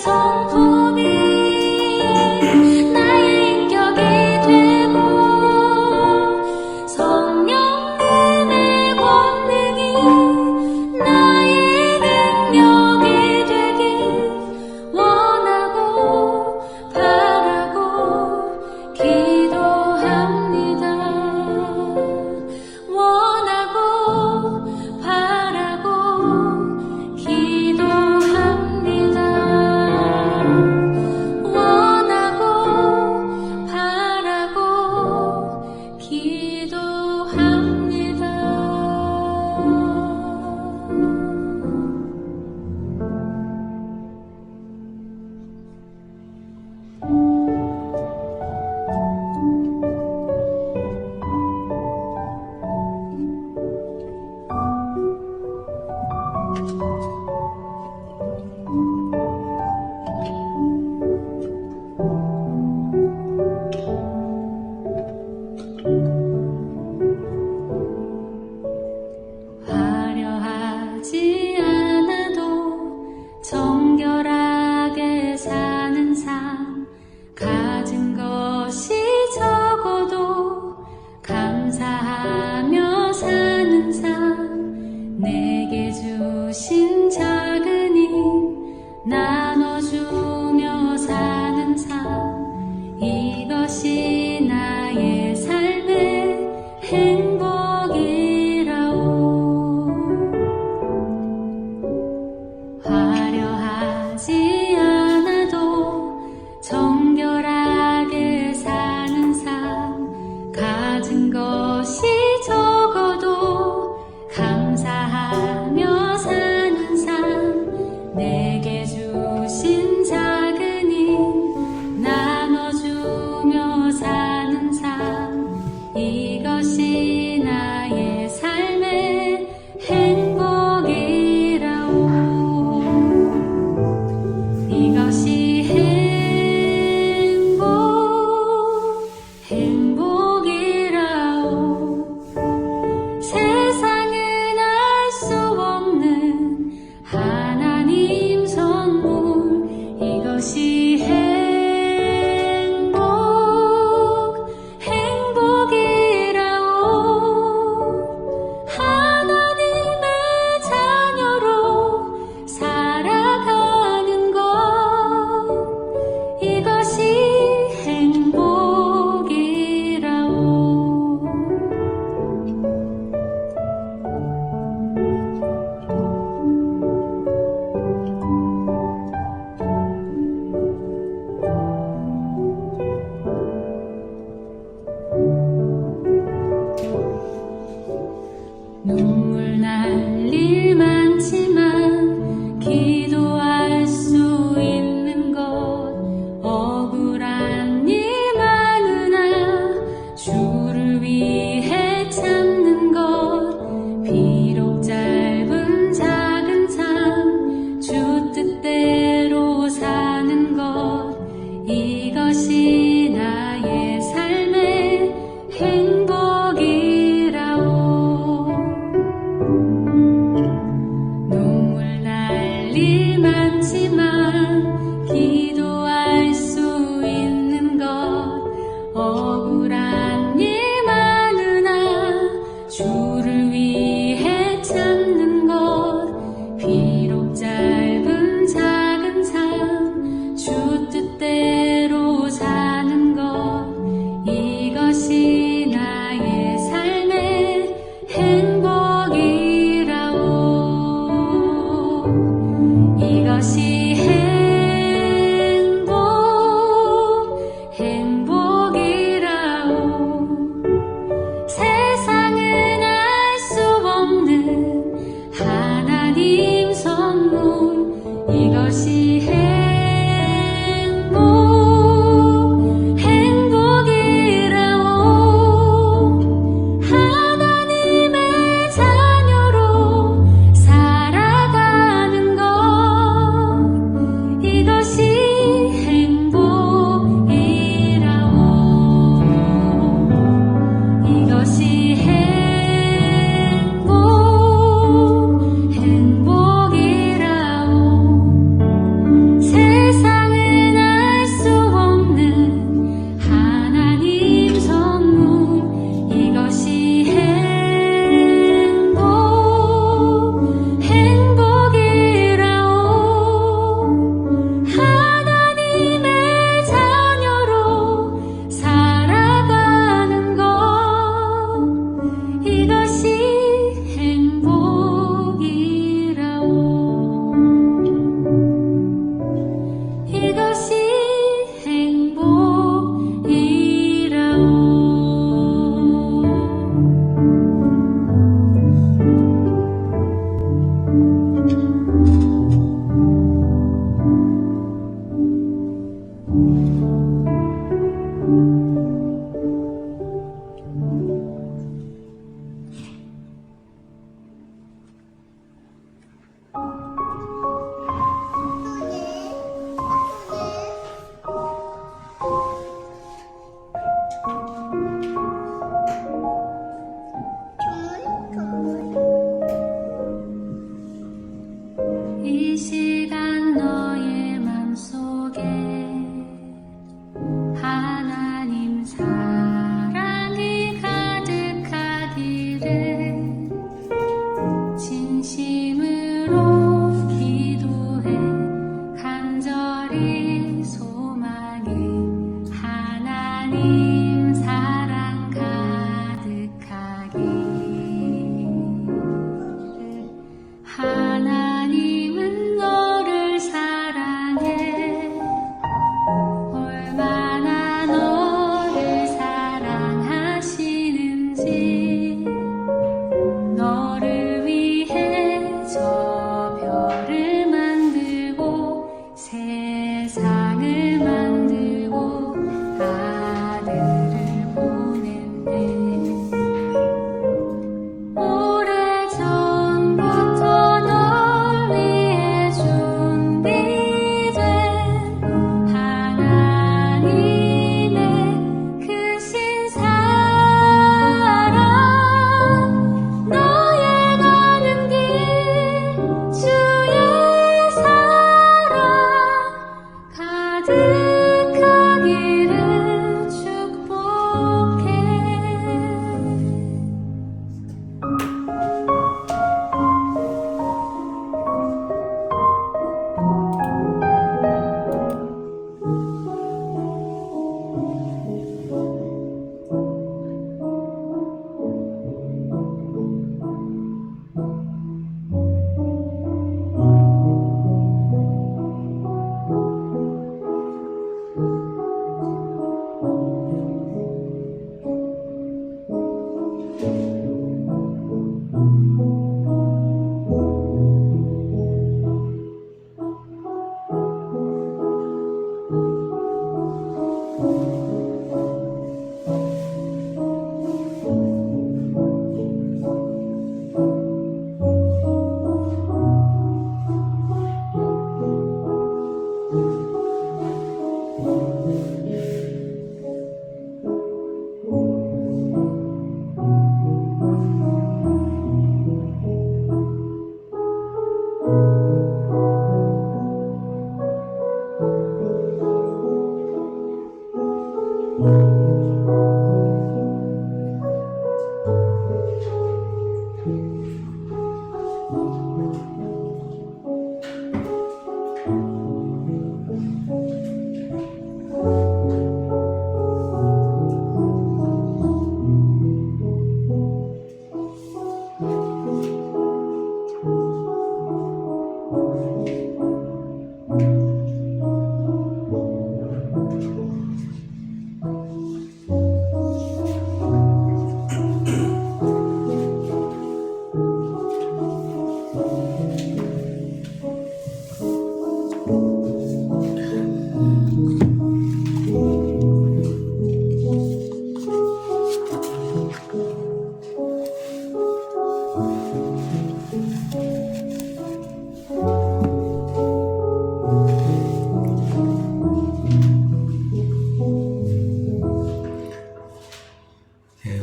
성품이 나의 인격이 되고 성령님의 권능이 나의 능력이 되길 원하고 바라고 기도합니다. 원하고 바라고 기도합니다. 원하고 바라고 기도합니다. 화려하지 않아도 정결하게 사는 삶, 가진 것이 적어도 감사하며 사는 삶, 내게 주신 작은 힘 나눠주며 사는 삶, 이것이 나의 삶의 행복이라오. 화려하지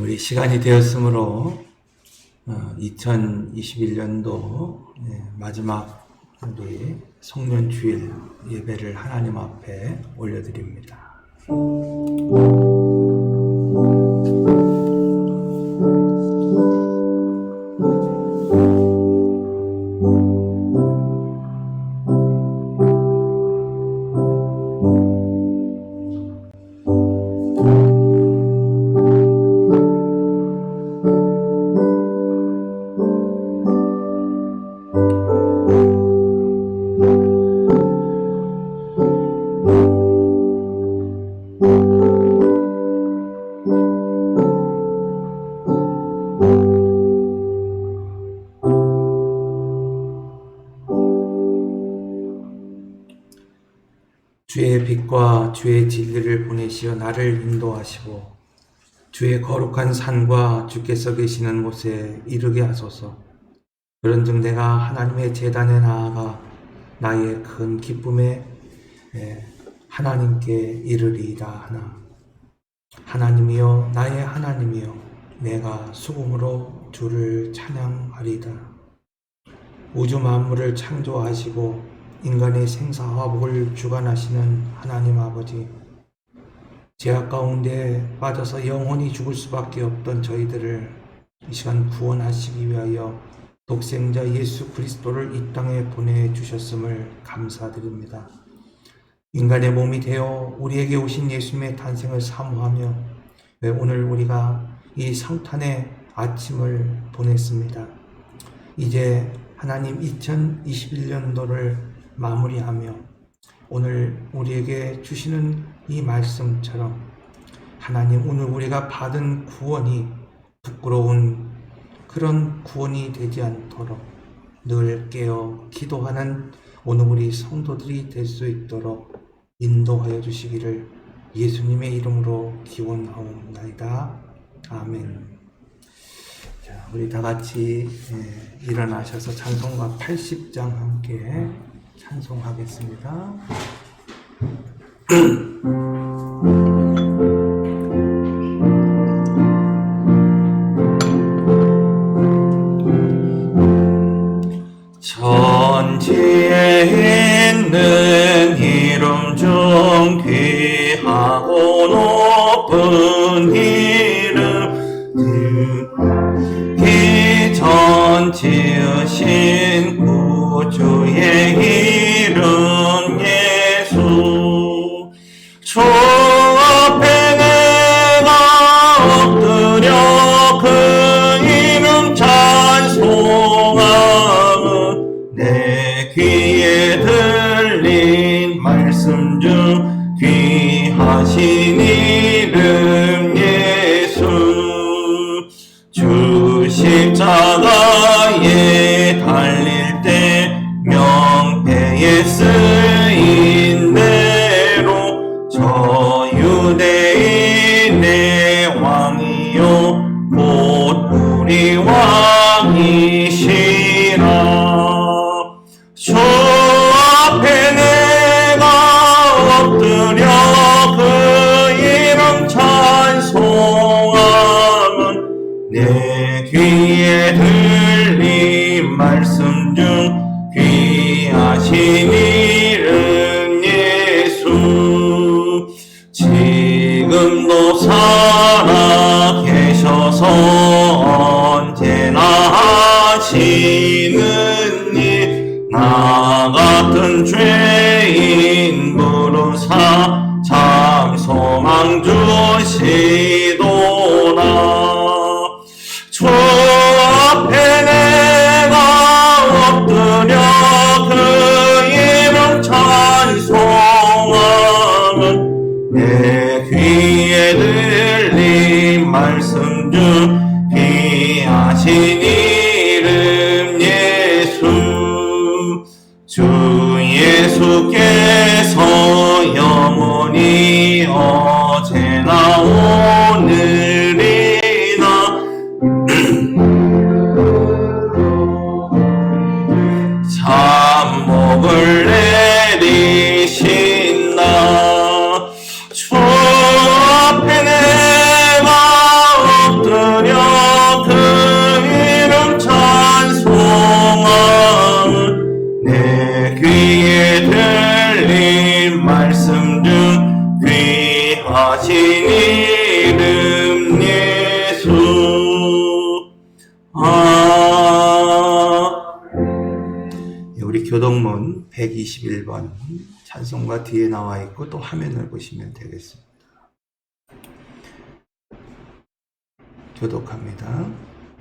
우리 시간이 되었으므로 2021년도 마지막 우리 성년주일 예배를 하나님 앞에 올려드립니다. 주의 빛과 주의 진리를 보내시어 나를 인도하시고 주의 거룩한 산과 주께서 계시는 곳에 이르게 하소서. 그런즉 내가 하나님의 제단에 나아가 나의 큰 기쁨에 하나님께 이르리이다 하나. 하나님이여 나의 하나님이여 내가 수금으로 주를 찬양하리이다. 우주 만물을 창조하시고 인간의 생사화복을 주관하시는 하나님 아버지, 죄악 가운데 빠져서 영원히 죽을 수밖에 없던 저희들을 이 시간 구원하시기 위하여 독생자 예수 그리스도를 이 땅에 보내주셨음을 감사드립니다. 인간의 몸이 되어 우리에게 오신 예수님의 탄생을 사모하며 오늘 우리가 이 성탄의 아침을 보냈습니다. 이제 하나님 2021년도를 마무리하며 오늘 우리에게 주시는 이 말씀처럼 하나님 오늘 우리가 받은 구원이 부끄러운 그런 구원이 되지 않도록 늘 깨어 기도하는 오늘 우리 성도들이 될 수 있도록 인도하여 주시기를 예수님의 이름으로 기원하옵나이다. 아멘. 자, 우리 다 같이 일어나셔서 찬송가 80장 함께 찬송하겠습니다. 천지에 있는 이름 중 귀하고 높은 이름 기전 지으신 구주의 이름 예수 주 앞에 내가 엎드려 그 이름 찬송하는 내 귀에 들린 말씀 중 귀하신 이름 예수 주 십자가에 달릴 때 명패에 쓰인 대로 저 유대인의 왕이요 곧 우리 왕이시라 주 앞에 내가 엎드려 그 이름 찬송하면 내 귀에 들린 말씀 중 귀하신 이름 예수 지금도 나 같은 죄인 부르사 참 소망 주시도다. 주 앞에 내가 엎드려 그 이름 찬송하는 내 귀에 들린 말씀 중 귀하신 이름 예수. 주 예수께서 영원히 어제나 오늘이나 참복을 내리신다. 주 앞에 내가 엎드려 그 이름 찬송하는 내 귀에 들린 말씀 중 귀하신 이름 예수. 우리 교동문 121번 찬송가 뒤에 나와 있고 또 화면을 보시면 되겠습니다. 교독합니다.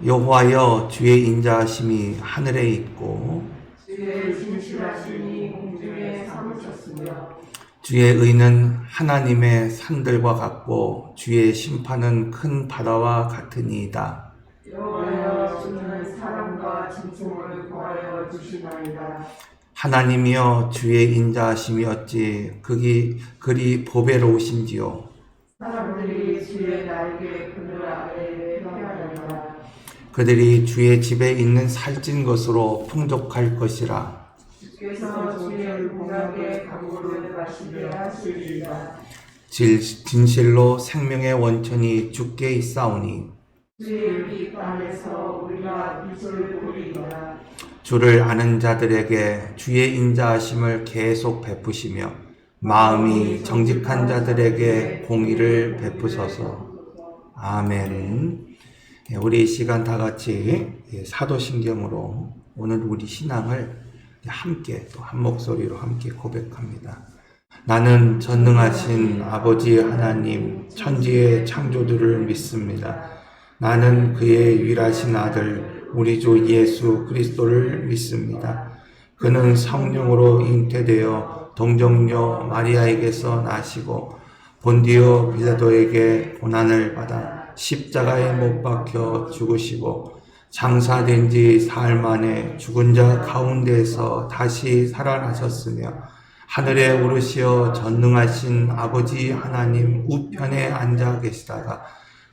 여호와여, 주의 인자하심이 하늘에 있고 주의 진실하심이 공중에 사무쳤으며 주의 의는 하나님의 산들과 같고 주의 심판은 큰 바다와 같으니이다. 여호와여, 주는 사람과 짐승을 구하여 주시나이다. 하나님이여, 주의 인자하심이 어찌 그리 보배로우신지요. 사람들이 주의 날개 그늘 아래에 평안하리라. 그들이 주의 집에 있는 살찐 것으로 풍족할 것이라. 주께서 주의 공약의 강물을 마시게 하시리이다. 진실로 생명의 원천이 주께 있사오니 주의 빛 안에서 우리가 빛을 보리이다. 주를 아는 자들에게 주의 인자하심을 계속 베푸시며 마음이 정직한 자들에게 공의를 베푸소서. 아멘. 우리 이 시간 다 같이 사도신경으로 오늘 우리 신앙을 함께 또 한 목소리로 함께 고백합니다. 나는 전능하신 아버지 하나님 천지의 창조주를 믿습니다. 나는 그의 유일하신 아들 우리 주 예수 그리스도를 믿습니다. 그는 성령으로 잉태되어 동정녀 마리아에게서 나시고 본디오 빌라도에게 고난을 받아 십자가에 못 박혀 죽으시고 장사된 지 사흘 만에 죽은 자 가운데에서 다시 살아나셨으며 하늘에 오르시어 전능하신 아버지 하나님 우편에 앉아 계시다가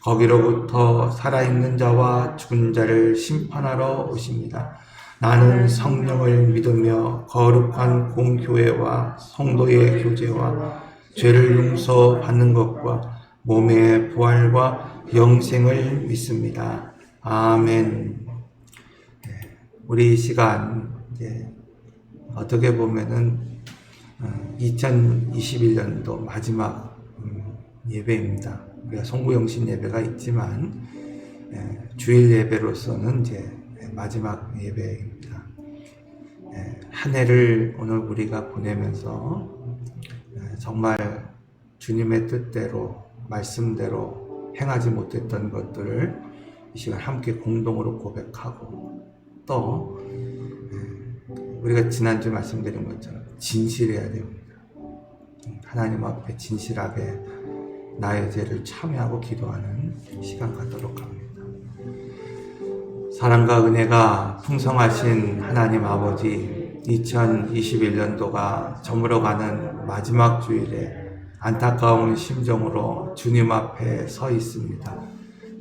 거기로부터 살아있는 자와 죽은 자를 심판하러 오십니다. 나는 성령을 믿으며 거룩한 공교회와 성도의 교제와 죄를 용서받는 것과 몸의 부활과 영생을 믿습니다. 아멘. 우리 이 시간 어떻게 보면은 2021년도 마지막 예배입니다. 우리가 송구영신 예배가 있지만 주일 예배로서는 이제 마지막 예배입니다. 한 해를 오늘 우리가 보내면서 정말 주님의 뜻대로 말씀대로 행하지 못했던 것들을 이 시간 함께 공동으로 고백하고 또 우리가 지난주 말씀드린 것처럼 진실해야 됩니다. 하나님 앞에 진실하게 나의 죄를 참여하고 기도하는 시간 갖도록 합니다. 사랑과 은혜가 풍성하신 하나님 아버지, 2021년도가 저물어가는 마지막 주일에 안타까운 심정으로 주님 앞에 서 있습니다.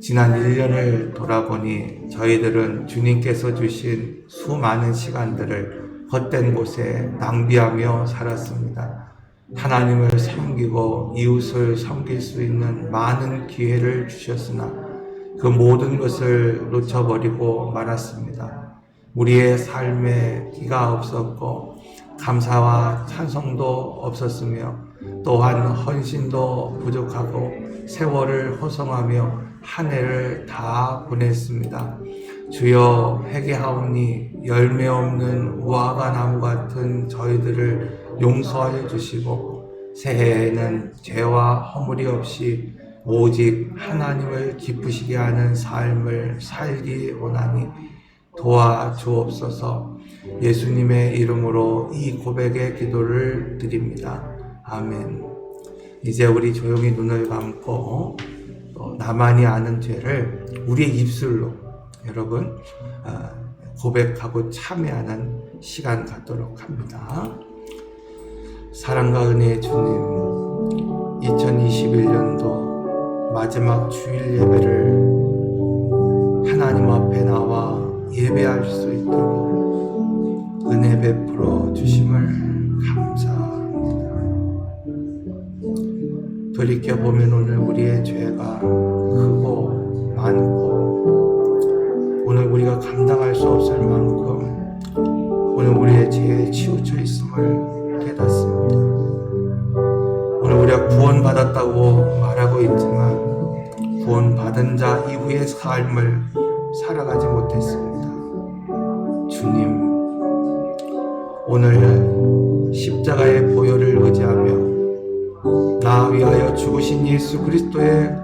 지난 1년을 돌아보니 저희들은 주님께서 주신 수많은 시간들을 헛된 곳에 낭비하며 살았습니다. 하나님을 섬기고 이웃을 섬길 수 있는 많은 기회를 주셨으나 그 모든 것을 놓쳐버리고 말았습니다. 우리의 삶에 기가 없었고 감사와 찬송도 없었으며 또한 헌신도 부족하고 세월을 허송하며 한 해를 다 보냈습니다. 주여 회개하오니 열매 없는 무화과 나무 같은 저희들을 용서하여 주시고 새해에는 죄와 허물이 없이 오직 하나님을 기쁘시게 하는 삶을 살기 원하니 도와주옵소서. 예수님의 이름으로 이 고백의 기도를 드립니다. 아멘. 이제 우리 조용히 눈을 감고 나만이 아는 죄를 우리의 입술로 여러분 고백하고 참여하는 시간 갖도록 합니다. 사랑과 은혜의 주님, 2021년도 마지막 주일 예배를 하나님 앞에 나와 예배할 수 있도록 은혜 베풀어 주심을 감사합니다. 돌이켜보면 오늘 우리의 죄가 크고 많고 오늘 우리가 감당할 수 없을 만큼 오늘 우리의 죄에 치우쳐 있음을 깨닫습니다. 오늘 우리가 구원받았다고 말하고 있지만 구원받은 자 이후의 삶을 살아가지 못했습니다. 주님, 오늘 십자가의 보혈을 의지하며 나 위하여 죽으신 예수 그리스도의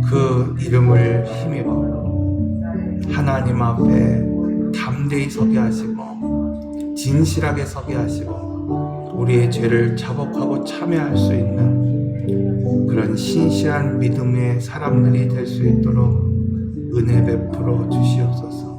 그 이름을 힘입어 하나님 앞에 담대히 서게 하시고 진실하게 서게 하시고 우리의 죄를 자복하고 참여할 수 있는 그런 신실한 믿음의 사람들이 될 수 있도록 은혜 베풀어 주시옵소서.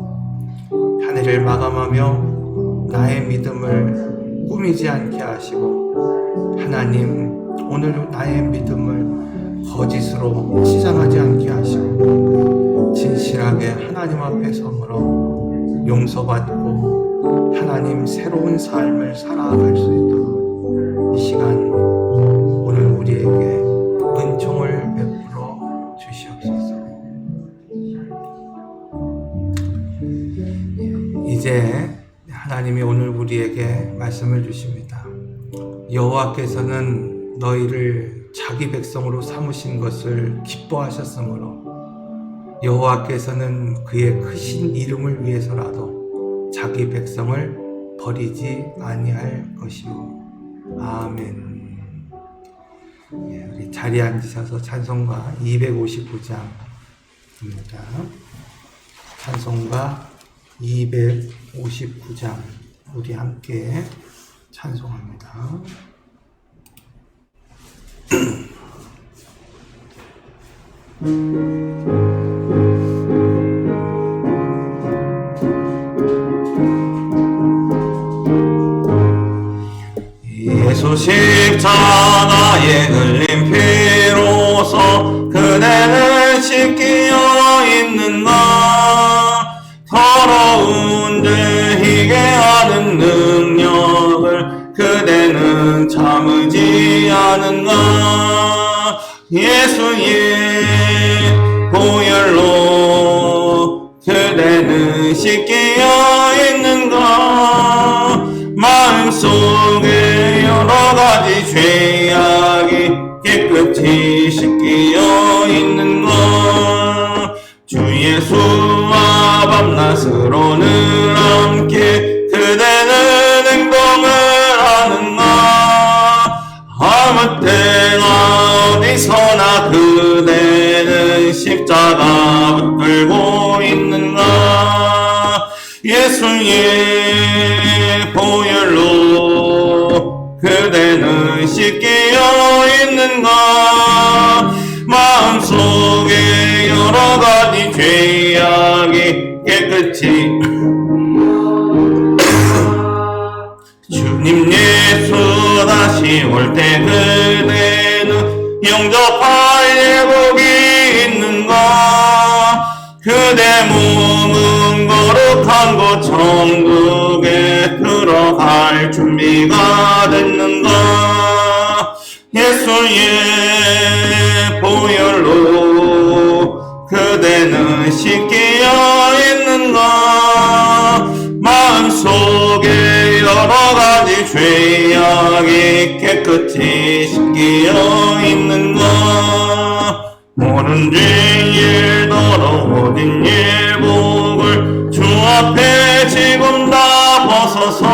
한 해를 마감하며 나의 믿음을 꾸미지 않게 하시고 하나님, 오늘 나의 믿음을 거짓으로 치장하지 않게 하시고 진실하게 하나님 앞에 서므로 용서받고 하나님 새로운 삶을 살아갈 수 있도록 이 시간 오늘 우리에게 은총을 베풀어 주시옵소서. 이제 하나님이 오늘 우리에게 말씀을 주십니다. 여호와께서는 너희를 자기 백성으로 삼으신 것을 기뻐하셨으므로 여호와께서는 그의 크신 이름을 위해서라도 자기 백성을 버리지 아니할 것이요. 아멘. 우리 자리에 앉으셔서 찬송가 259장입니다. 찬송가 259장 우리 함께 찬송합니다. 예수 십자가에 흘린 피로써 그대는 씻기어 있는가. 더러운 죄 희게 하는 능력을 그대는 참으지 않은가. 예수의 보혈로 그대는 씻기어 있는가. 마음속에 여러가지 죄악이 깨끗이 씻기어 있는가. 주 예수와 밤낮으로는 함께 그대는 행동을 하는가. 아무 때나 어디서나 그대는 십자가 붙들고 있는가. 예수의 보혈로 그대는 씻기어 있는가. 마음속에 여러가지 죄악이 깨끗이 주님 예수 다시 올 때 그대는 영접할 예복이 있는가. 그대 몸은 거룩한 곳 천국에 들어갈 준비가 됐는가. 예수의 보혈로 그대는 씻기어 있는가. 마음속에 여러가지 죄악이 깨끗이 씻기어 있는가. 모른 죄일 더러워진 예복을 주 앞에 지금 다 벗어서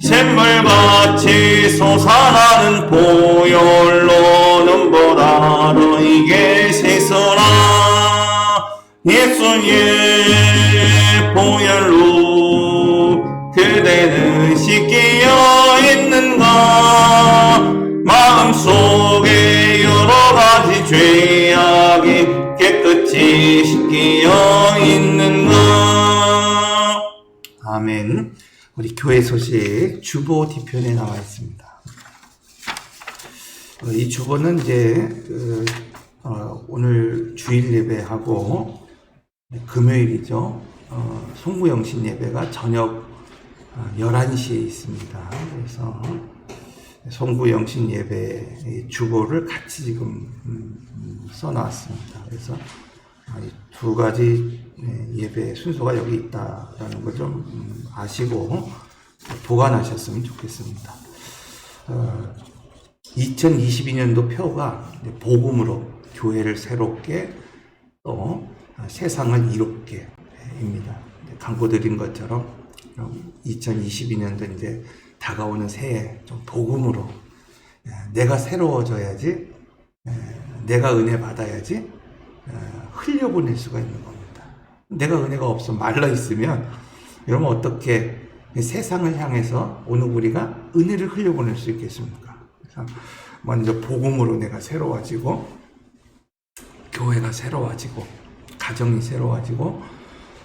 샘물같이 솟아나는 보혈로 눈보라 너희에게 세서라. 예수의 보혈로 그대는 씻기어 있는가? 마음속에 여러가지 죄악이 깨끗이 씻기어 있는가? 아멘. 우리 교회 소식 주보 뒤편에 나와 있습니다. 이 주보는 이제 오늘 주일 예배하고 금요일이죠. 송구영신 예배가 저녁 11시에 있습니다. 그래서 송구영신 예배 주보를 같이 지금 써놨습니다. 그래서 이 두 가지 예배 순서가 여기 있다라는 걸 좀 아시고 보관하셨으면 좋겠습니다. 2022년도 표가 복음으로 교회를 새롭게 또 세상을 이롭게 입니다. 광고 드린 것처럼 2022년도 이제 다가오는 새해 좀 복음으로 내가 새로워져야지, 내가 은혜 받아야지 흘려보낼 수가 있는 겁니다. 내가 은혜가 없어 말라 있으면 여러분 어떻게 세상을 향해서 오늘 우리가 은혜를 흘려보낼 수 있겠습니까? 그래서 먼저 복음으로 내가 새로워지고, 교회가 새로워지고, 가정이 새로워지고,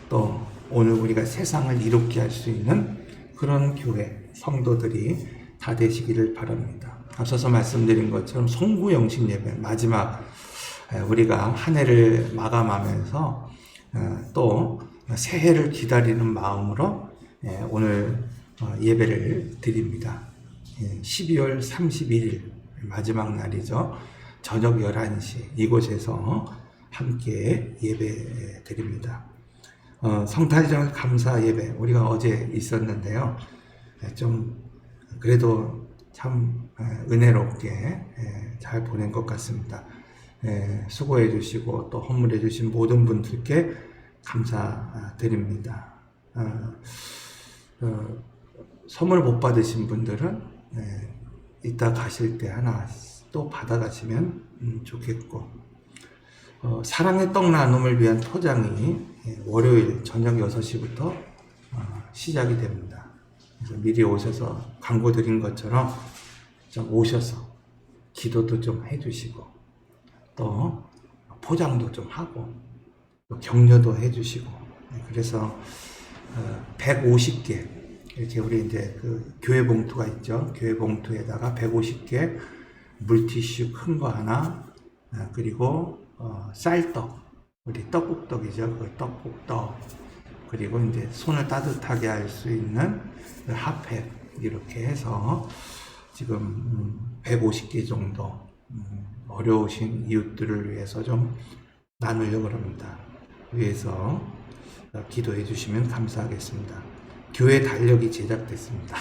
또 오늘 우리가 세상을 이롭게 할 수 있는 그런 교회 성도들이 다 되시기를 바랍니다. 앞서서 말씀드린 것처럼 송구영신 예배 마지막 우리가 한 해를 마감하면서 또 새해를 기다리는 마음으로 오늘 예배를 드립니다. 12월 31일 마지막 날이죠. 저녁 11시 이곳에서 함께 예배 드립니다. 성탄절 감사 예배 우리가 어제 있었는데요. 좀 그래도 참 은혜롭게 잘 보낸 것 같습니다. 수고해 주시고 또 헌물해 주신 모든 분들께 감사드립니다. 선물 못 받으신 분들은 이따 가실 때 하나 또 받아가시면 좋겠고, 사랑의 떡 나눔을 위한 토장이 월요일 저녁 6시부터 시작이 됩니다. 그래서 미리 오셔서 광고 드린 것처럼 좀 오셔서 기도도 좀 해주시고 또 포장도 좀 하고 또 격려도 해주시고, 그래서 150개 이렇게 우리 이제 그 교회 봉투가 있죠. 교회 봉투에다가 150개 물티슈 큰 거 하나, 그리고 쌀떡, 우리 떡국떡이죠. 그 떡국떡, 그리고 이제 손을 따뜻하게 할 수 있는 그 핫팩 이렇게 해서 지금 150개 정도 어려우신 이웃들을 위해서 좀 나누려고 합니다. 위해서 기도해 주시면 감사하겠습니다. 교회 달력이 제작됐습니다.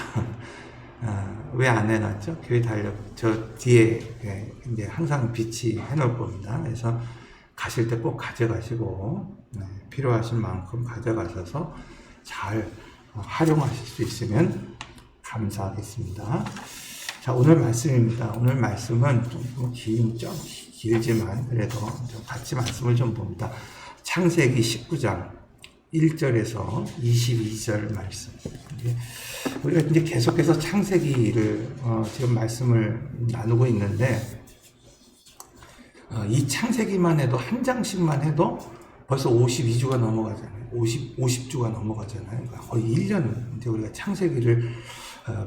왜 안 해놨죠? 교회 달력 저 뒤에 이제 항상 비치 해놓을 겁니다. 그래서 가실 때 꼭 가져가시고 필요하신 만큼 가져가셔서 잘 활용하실 수 있으면 감사하겠습니다. 자, 오늘 말씀입니다. 오늘 말씀은 좀 길지만 그래도 좀 같이 말씀을 좀 봅니다. 창세기 19장 1절에서 22절 말씀. 우리가 이제 계속해서 창세기를 지금 말씀을 나누고 있는데, 이 창세기만 해도 한 장씩만 해도 벌써 52주가 넘어가잖아요. 50주가 넘어가잖아요. 그러니까 거의 1년 이제 우리가 창세기를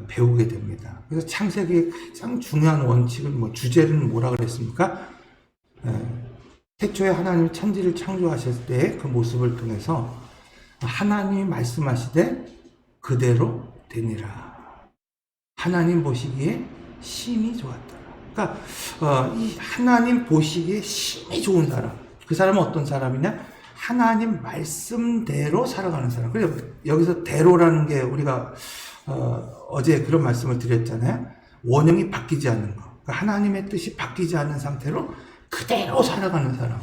배우게 됩니다. 그래서 창세기의 가장 중요한 원칙은 주제는 뭐라 그랬습니까? 태초에 하나님 천지를 창조하실 때 그 모습을 통해서 하나님이 말씀하시되 그대로 되니라. 하나님 보시기에 심히 좋았더라. 그러니까 이 하나님 보시기에 심히 좋은 사람, 그 사람은 어떤 사람이냐? 하나님 말씀대로 살아가는 사람. 그래서 여기서 대로라는 게 우리가 어제 그런 말씀을 드렸잖아요. 원형이 바뀌지 않는 거. 그러니까 하나님의 뜻이 바뀌지 않는 상태로 그대로 살아가는 사람.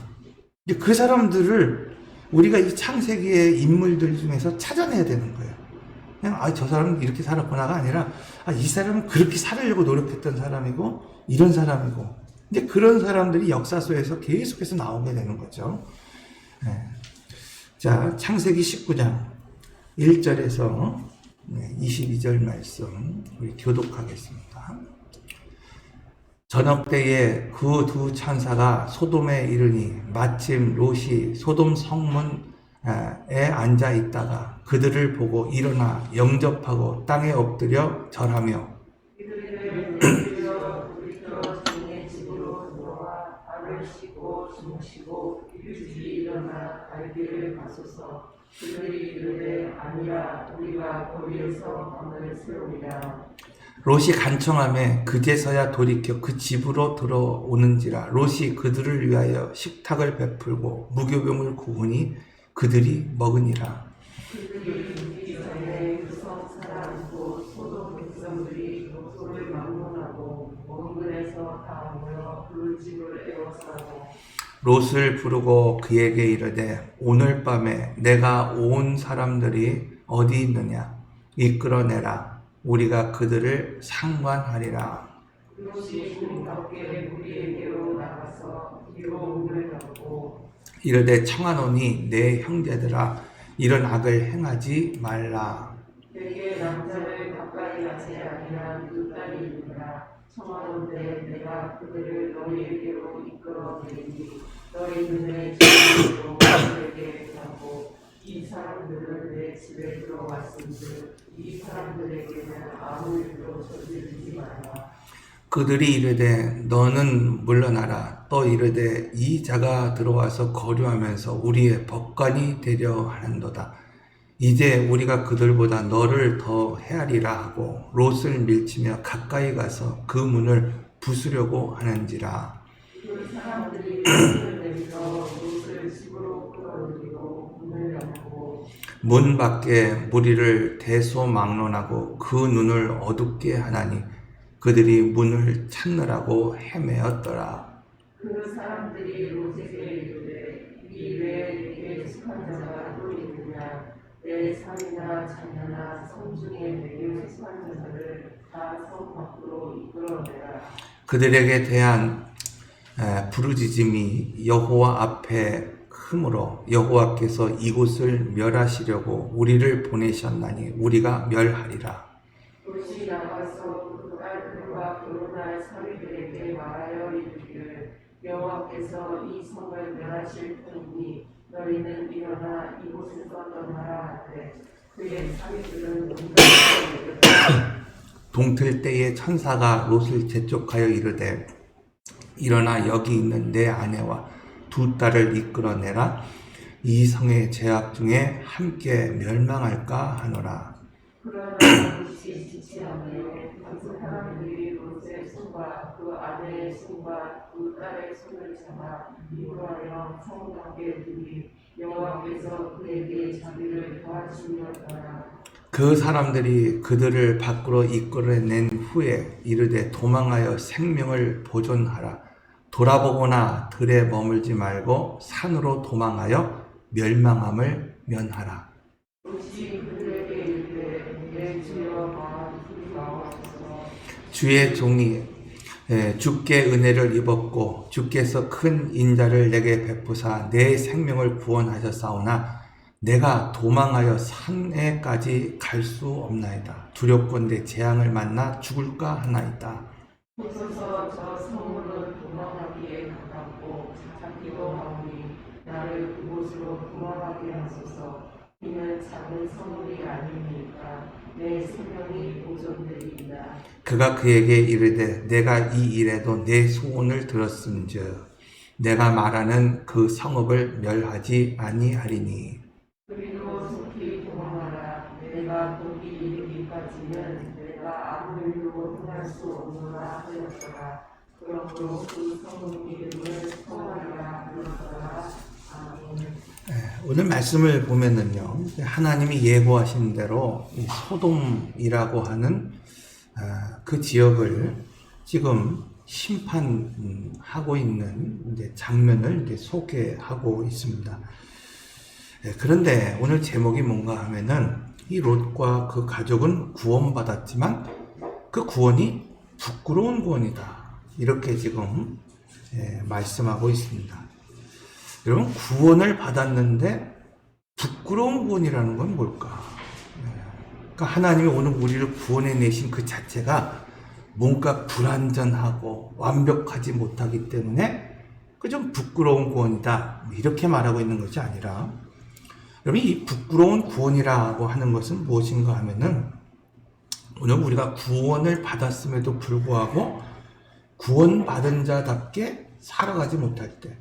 그 사람들을 우리가 이 창세기의 인물들 중에서 찾아내야 되는 거예요. 그냥 저 사람은 이렇게 살았구나가 아니라 이 사람은 그렇게 살으려고 노력했던 사람이고 이런 사람이고 이제 그런 사람들이 역사 속에서 계속해서 나오게 되는 거죠. 네. 자, 창세기 19장 1절에서 22절 말씀 우리 교독하겠습니다. 저녁 때에 그 두 천사가 소돔에 이르니 마침 롯이 소돔 성문에 앉아 있다가 그들을 보고 일어나 영접하고 땅에 엎드려 절하며 일어나 갈 길을 가소서. 그들이 이르되 아니라 우리가 거리에서 밤을 새우리라. 롯이 간청하며 그제서야 돌이켜 그 집으로 들어오는지라. 롯이 그들을 위하여 식탁을 베풀고 무교병을 구우니 그들이 먹으니라. 그들이 죽기 전에 그 성 사람 곧 소돔 백성들이 롯을 막론하고 원근에서 다 모여 그 집을 에워싸고 롯을 부르고 그에게 이르되 오늘 밤에 내가 온 사람들이 어디 있느냐 이끌어내라. 우리가 그들을 상관하리라. 롯이 문 밖에 무리에게로 나가서 뒤로 문을 닫고 이르되 청하노니 내 형제들아 이런 악을 행하지 말라. 내게 남자를 가까이 하지 아니한 두 딸이 있느라 청하건대 내가 그들을 너희에게로 이끌어내리니 너희 눈에 주로 그들에게 하고 이 사람들은 내 집에 들어왔은즉 이 사람들에게는 아무 일도 저지르지 말라. 그들이 이르되 너는 물러나라. 또 이르되 이 자가 들어와서 거류하면서 우리의 법관이 되려 하는도다. 이제 우리가 그들보다 너를 더 헤아리라 하고 롯을 밀치며 가까이 가서 그 문을 부수려고 하는지라. 그 사람들이 문을 내밀어 롯을 집으로 끌어들이고 문을 닫고 문 밖에 무리를 대소막론하고 그 눈을 어둡게 하나니 그들이 문을 찾느라고 헤매었더라. 그 사람들이 롯에게 이르되 이 외에 내게 속한 자가 또 있느냐. 내 산이나 자녀나 성 중에 내게 속한 자들을 다 성 밖으로 이끌어내라. 그들에게 대한 부르짖음이 여호와 앞에 크므로 여호와께서 이곳을 멸하시려고 우리를 보내셨나니 우리가 멸하리라. 롯이 나가서 그 딸들과 결혼할 사위들에게 말하여 이르기를 여호와께서 이 성을 멸하실 터이니 너희는 일어나 이곳에서 떠나라 하되 그의 사위들은 동틀 때에 천사가 롯을 재촉하여 이르되 일어나 여기 있는 내 아내와 두 딸을 이끌어내라. 이 성의 죄악 중에 함께 멸망할까 하노라. 그러나 롯이 지치하며 그 사람들이 롯의 손과 그 아내의 손과 두 딸의 손을 잡아 이끌어하여 성 밖에 두니 여호와께서 그에게 자기를 도와주셨더라. 그 사람들이 그들을 밖으로 이끌어낸 후에 이르되 도망하여 생명을 보존하라. 돌아보거나 들에 머물지 말고 산으로 도망하여 멸망함을 면하라. 롯이 그들에게 이르되 내 주여 마옵소서. 주의 종이 주께 은혜를 입었고 주께서 큰 인자를 내게 베푸사 내 생명을 구원하셨사오나 내가 도망하여 산에까지 갈 수 없나이다. 두렵건대 재앙을 만나 죽을까 하나이다. 보소서 저 성문은 도망하기에 가깝고 잡기도 하오니 나를 그곳으로 도망하게 하소서. 이는 작은 성문이 아니니까 내 생명이 보존되리이다. 그가 그에게 이르되 내가 이 일에도 내 소원을 들었음즉 내가 말하는 그 성읍을 멸하지 아니하리니. 그리고 속히 도망하라. 내가 거기 이르기까지는 내가 아무 일도 행할 수 없노라 하였더라. 그러므로 그 성문 이름을 성하리라 하였더라. 아멘. 오늘 말씀을 보면은요, 하나님이 예고하신 대로 이 소돔이라고 하는 그 지역을 지금 심판하고 있는 이제 장면을 이제 소개하고 있습니다. 그런데 오늘 제목이 뭔가 하면은 이 롯과 그 가족은 구원받았지만 그 구원이 부끄러운 구원이다. 이렇게 지금 말씀하고 있습니다. 여러분, 구원을 받았는데 부끄러운 구원이라는 건 뭘까? 그러니까 하나님이 오늘 우리를 구원해 내신 그 자체가 뭔가 불완전하고 완벽하지 못하기 때문에 그 좀 부끄러운 구원이다. 이렇게 말하고 있는 것이 아니라, 여러분, 이 부끄러운 구원이라고 하는 것은 무엇인가 하면은 오늘 우리가 구원을 받았음에도 불구하고 구원받은 자답게 살아가지 못할 때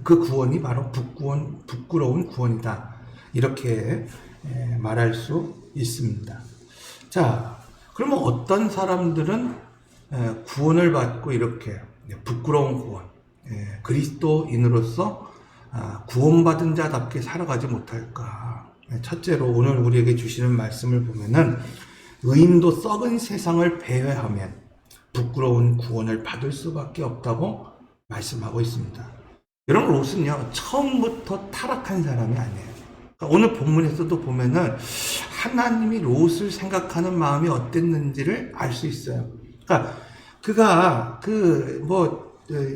그 구원이 바로 부끄러운 구원이다. 이렇게 말할 수 있습니다. 자, 그러면 어떤 사람들은 구원을 받고 이렇게 부끄러운 구원, 그리스도인으로서 구원받은 자답게 살아가지 못할까? 첫째로 오늘 우리에게 주시는 말씀을 보면은 의인도 썩은 세상을 배회하면 부끄러운 구원을 받을 수밖에 없다고 말씀하고 있습니다. 여러분, 롯은요 처음부터 타락한 사람이 아니에요. 그러니까 오늘 본문에서도 보면은 하나님이 롯을 생각하는 마음이 어땠는지를 알 수 있어요. 그러니까 그가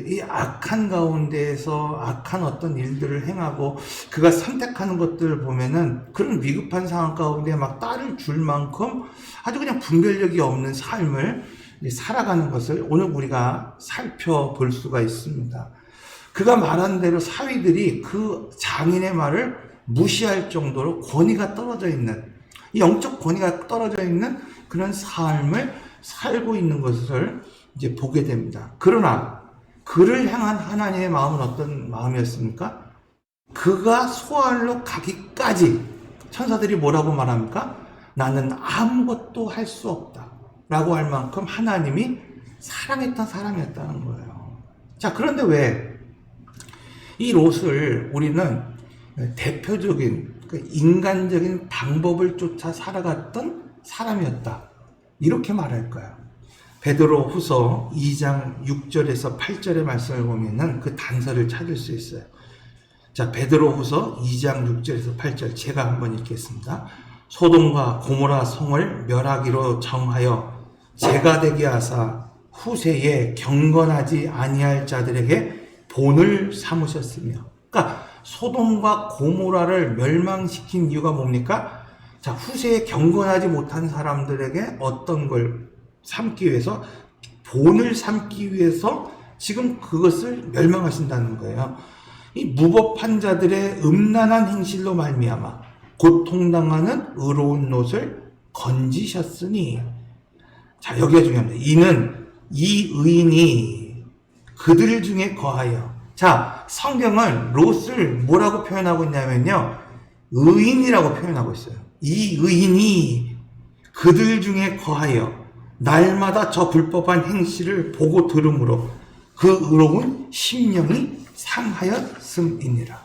이 악한 가운데에서 악한 어떤 일들을 행하고 그가 선택하는 것들을 보면은 그런 위급한 상황 가운데 막 딸을 줄 만큼 아주 그냥 분별력이 없는 삶을 살아가는 것을 오늘 우리가 살펴볼 수가 있습니다. 그가 말한 대로 사위들이 그 장인의 말을 무시할 정도로 권위가 떨어져 있는, 이 영적 권위가 떨어져 있는 그런 삶을 살고 있는 것을 이제 보게 됩니다. 그러나 그를 향한 하나님의 마음은 어떤 마음이었습니까? 그가 소알로 가기까지 천사들이 뭐라고 말합니까? 나는 아무것도 할 수 없다 라고 할 만큼 하나님이 사랑했던 사람이었다는 거예요. 자, 그런데 왜 이 롯을 우리는 대표적인 인간적인 방법을 쫓아 살아갔던 사람이었다, 이렇게 말할까요? 베드로 후서 2장 6절에서 8절의 말씀을 보면은 그 단서를 찾을 수 있어요. 자, 베드로 후서 2장 6절에서 8절 제가 한번 읽겠습니다. 소돔과 고모라 성을 멸하기로 정하여 죄가 되게 하사 후세에 경건하지 아니할 자들에게 본을 삼으셨으며, 그러니까 소돔과 고모라를 멸망시킨 이유가 뭡니까? 자, 후세에 경건하지 못한 사람들에게 어떤 걸 삼기 위해서, 본을 삼기 위해서 지금 그것을 멸망하신다는 거예요. 이 무법한 자들의 음란한 행실로 말미암아 고통당하는 의로운 롯을 건지셨으니, 자, 여기가 중요합니다. 이는 이 의인이 그들 중에 거하여, 자, 성경은 롯을 뭐라고 표현하고 있냐면요, 의인이라고 표현하고 있어요. 이 의인이 그들 중에 거하여 날마다 저 불법한 행실을 보고 들음으로 그 의로운 심령이 상하였음이니라.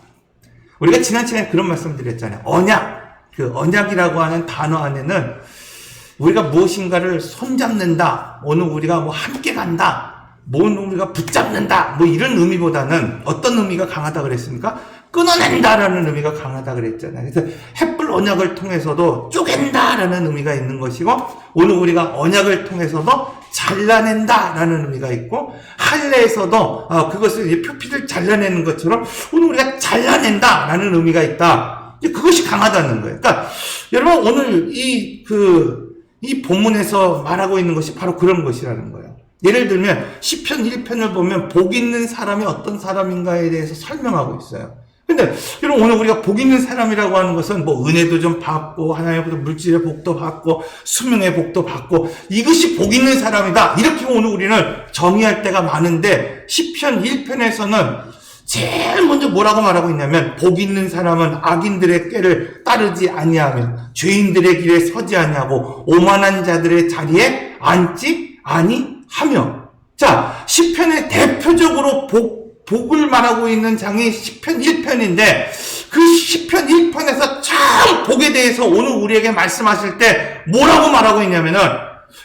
우리가 지난 시간에 그런 말씀 드렸잖아요. 언약, 그 언약이라고 하는 단어 안에는 우리가 무엇인가를 손잡는다, 오늘 우리가 함께 간다, 우리가 붙잡는다, 이런 의미보다는 어떤 의미가 강하다 그랬습니까? 끊어낸다라는 의미가 강하다 그랬잖아요. 그래서 햇불 언약을 통해서도 쪼갠다라는 의미가 있는 것이고, 오늘 우리가 언약을 통해서도 잘라낸다라는 의미가 있고, 할례에서도 그것을 이제 표피를 잘라내는 것처럼 오늘 우리가 잘라낸다라는 의미가 있다. 그것이 강하다는 거예요. 그러니까 여러분, 오늘 이 본문에서 말하고 있는 것이 바로 그런 것이라는 거예요. 예를 들면 시편 1편을 보면 복 있는 사람이 어떤 사람인가에 대해서 설명하고 있어요. 근데 여러분, 오늘 우리가 복 있는 사람이라고 하는 것은 은혜도 좀 받고 하나님으로부터 물질의 복도 받고 수명의 복도 받고 이것이 복 있는 사람이다, 이렇게 오늘 우리는 정의할 때가 많은데, 시편 1편에서는 제일 먼저 뭐라고 말하고 있냐면, 복 있는 사람은 악인들의 꾀를 따르지 아니하며 죄인들의 길에 서지 아니하고 오만한 자들의 자리에 앉지 아니하며. 자, 시편의 대표적으로 복을 말하고 있는 장이 시편 1편인데, 그 시편 1편에서 참 복에 대해서 오늘 우리에게 말씀하실 때 뭐라고 말하고 있냐면은,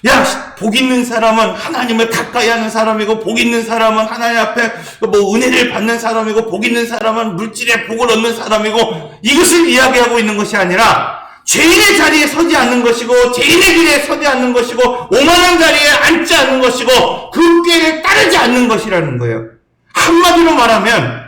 야, 복 있는 사람은 하나님을 가까이 하는 사람이고, 복 있는 사람은 하나님 앞에 은혜를 받는 사람이고, 복 있는 사람은 물질의 복을 얻는 사람이고, 이것을 이야기하고 있는 것이 아니라 죄인의 자리에 서지 않는 것이고 죄인의 길에 서지 않는 것이고 오만한 자리에 앉지 않는 것이고 그 꾀를 따르지 않는 것이라는 거예요. 한마디로 말하면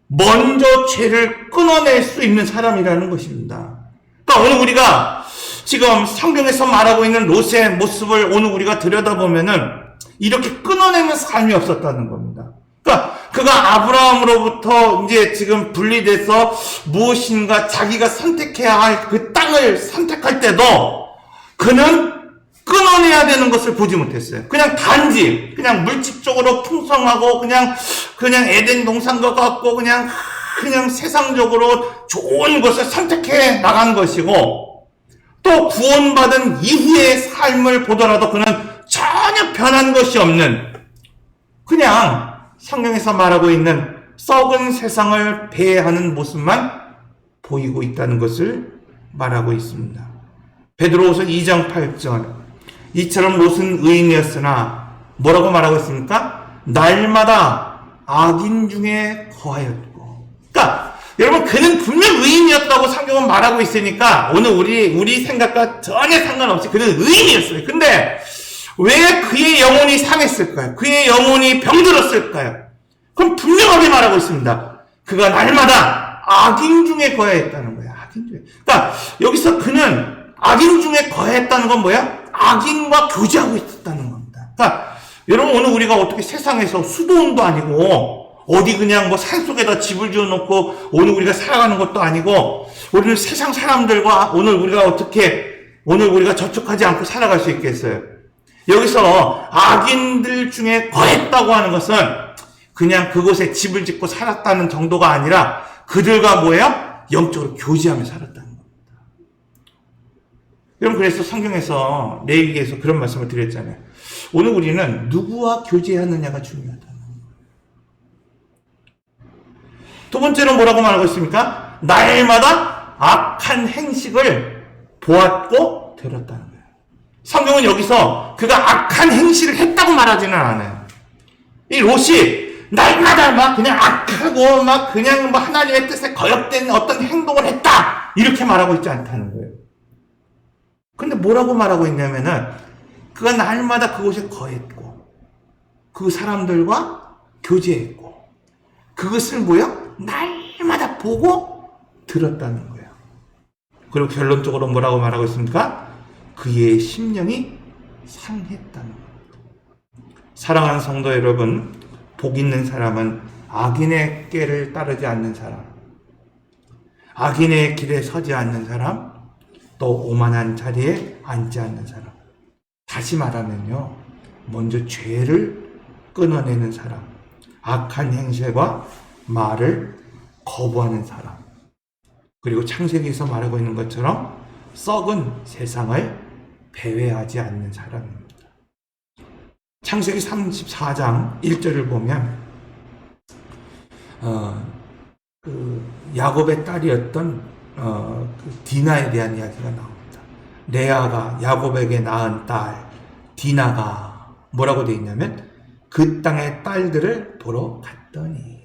먼저 죄를 끊어낼 수 있는 사람이라는 것입니다. 그러니까 오늘 우리가 지금 성경에서 말하고 있는 롯의 모습을 오늘 우리가 들여다보면은 이렇게 끊어내는 삶이 없었다는 겁니다. 그러니까 그가 아브라함으로부터 이제 지금 분리돼서 무엇인가 자기가 선택해야 할 그 땅을 선택할 때도 그는 끊어내야 되는 것을 보지 못했어요. 그냥 단지 그냥 물질적으로 풍성하고 그냥 에덴 동산과 같고 그냥 세상적으로 좋은 것을 선택해 나간 것이고 또 구원받은 이후의 삶을 보더라도 그는 전혀 변한 것이 없는 그냥 성경에서 말하고 있는 썩은 세상을 배회하는 모습만 보이고 있다는 것을 말하고 있습니다. 베드로후서 2장 8절 이처럼 롯은 의인이었으나 뭐라고 말하고 있습니까? 날마다 악인 중에 거하였고. 그러니까 여러분 그는 분명 의인이었다고 성경은 말하고 있으니까 오늘 우리 생각과 전혀 상관없이 그는 의인이었어요. 근데 왜 그의 영혼이 상했을까요? 그의 영혼이 병들었을까요? 그럼 분명하게 말하고 있습니다. 그가 날마다 악인 중에 거하였다는 거예요. 악인 중에. 그러니까 여기서 그는 악인 중에 거하였다는 건 뭐야? 악인과 교제하고 있었다는 겁니다. 그러니까 여러분 오늘 우리가 어떻게 세상에서 수도원도 아니고 어디 그냥 뭐 산속에다 집을 지어놓고 오늘 우리가 살아가는 것도 아니고 우리는 세상 사람들과 오늘 우리가 저촉하지 않고 살아갈 수 있겠어요? 여기서 악인들 중에 거했다고 하는 것은 그냥 그곳에 집을 짓고 살았다는 정도가 아니라 그들과 뭐예요? 영적으로 교제하며 살았다는 겁니다. 여러분 그래서 성경에서 레위기에서 그런 말씀을 드렸잖아요. 오늘 우리는 누구와 교제하느냐가 중요하다는 거예요. 두 번째로 뭐라고 말하고 있습니까? 날마다 악한 행식을 보았고 들었다는 거예요. 성경은 여기서 그가 악한 행실을 했다고 말하지는 않아요. 이 롯이 날마다 막 그냥 악하고 막 그냥 뭐 하나님의 뜻에 거역된 어떤 행동을 했다 이렇게 말하고 있지 않다는 거예요. 근데 뭐라고 말하고 있냐면은 그가 날마다 그곳에 거했고 그 사람들과 교제했고 그것을 뭐요? 날마다 보고 들었다는 거예요. 그리고 결론적으로 뭐라고 말하고 있습니까? 그의 심령이 상했다는 겁니다. 사랑하는 성도 여러분, 복 있는 사람은 악인의 꾀를 따르지 않는 사람, 악인의 길에 서지 않는 사람, 또 오만한 자리에 앉지 않는 사람. 다시 말하면요, 먼저 죄를 끊어내는 사람, 악한 행실과 말을 거부하는 사람, 그리고 창세기에서 말하고 있는 것처럼 썩은 세상을 배회하지 않는 사람입니다. 창세기 34장 1절을 보면 야곱의 딸이었던 그 디나에 대한 이야기가 나옵니다. 레아가 야곱에게 낳은 딸 디나가 뭐라고 되어 있냐면 그 땅의 딸들을 보러 갔더니.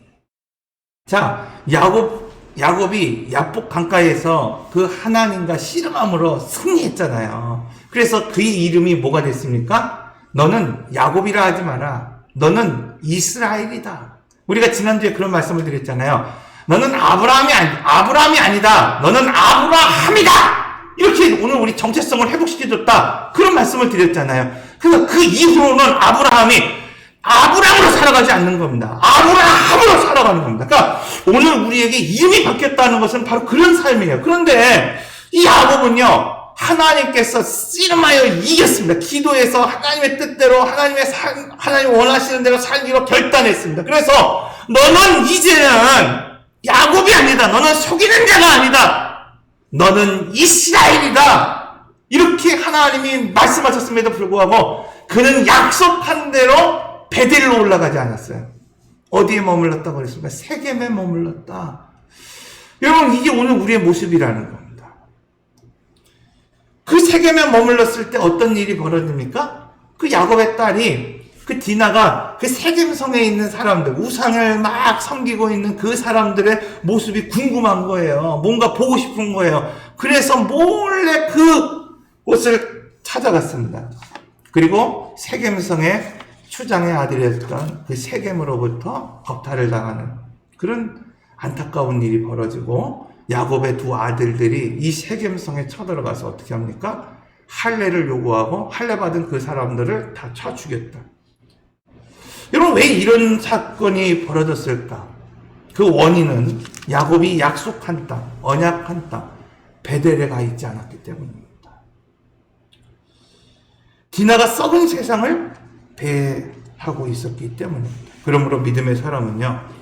자, 야곱이 야복 강가에서 그 하나님과 씨름함으로 승리했잖아요. 그래서 그의 이름이 뭐가 됐습니까? 너는 야곱이라 하지 마라. 너는 이스라엘이다. 우리가 지난주에 그런 말씀을 드렸잖아요. 너는 아브라함이 아니다. 너는 아브라함이다. 이렇게 오늘 우리 정체성을 회복시켜줬다. 그런 말씀을 드렸잖아요. 그래서 그 이후로는 아브라함으로 살아가지 않는 겁니다. 아브라함으로 살아가는 겁니다. 그러니까 오늘 우리에게 이름이 바뀌었다는 것은 바로 그런 삶이에요. 그런데 이 야곱은요, 하나님께서 씨름하여 이겼습니다. 기도해서 하나님의 뜻대로 하나님 원하시는 대로 살기로 결단했습니다. 그래서 너는 이제는 야곱이 아니다. 너는 속이는 자가 아니다. 너는 이스라엘이다. 이렇게 하나님이 말씀하셨음에도 불구하고 그는 약속한 대로 베델로 올라가지 않았어요. 어디에 머물렀다고 그랬습니까? 세겜에 머물렀다. 여러분, 이게 오늘 우리의 모습이라는 겁니다. 그 세겜에 머물렀을 때 어떤 일이 벌어집니까? 그 야곱의 딸이 그 디나가 그 세겜성에 있는 사람들, 우상을 막 섬기고 있는 그 사람들의 모습이 궁금한 거예요. 뭔가 보고 싶은 거예요. 그래서 몰래 그 곳을 찾아갔습니다. 그리고 세겜성의 추장의 아들이었던 그 세겜으로부터 겁탈을 당하는 그런 안타까운 일이 벌어지고, 야곱의 두 아들들이 이 세겜성에 쳐들어가서 어떻게 합니까? 할례를 요구하고 할례 받은 그 사람들을 다 쳐 죽였다. 여러분, 왜 이런 사건이 벌어졌을까? 그 원인은 야곱이 약속한 땅, 언약한 땅 베델에 가 있지 않았기 때문입니다. 디나가 썩은 세상을 배하고 있었기 때문입니다. 그러므로 믿음의 사람은요,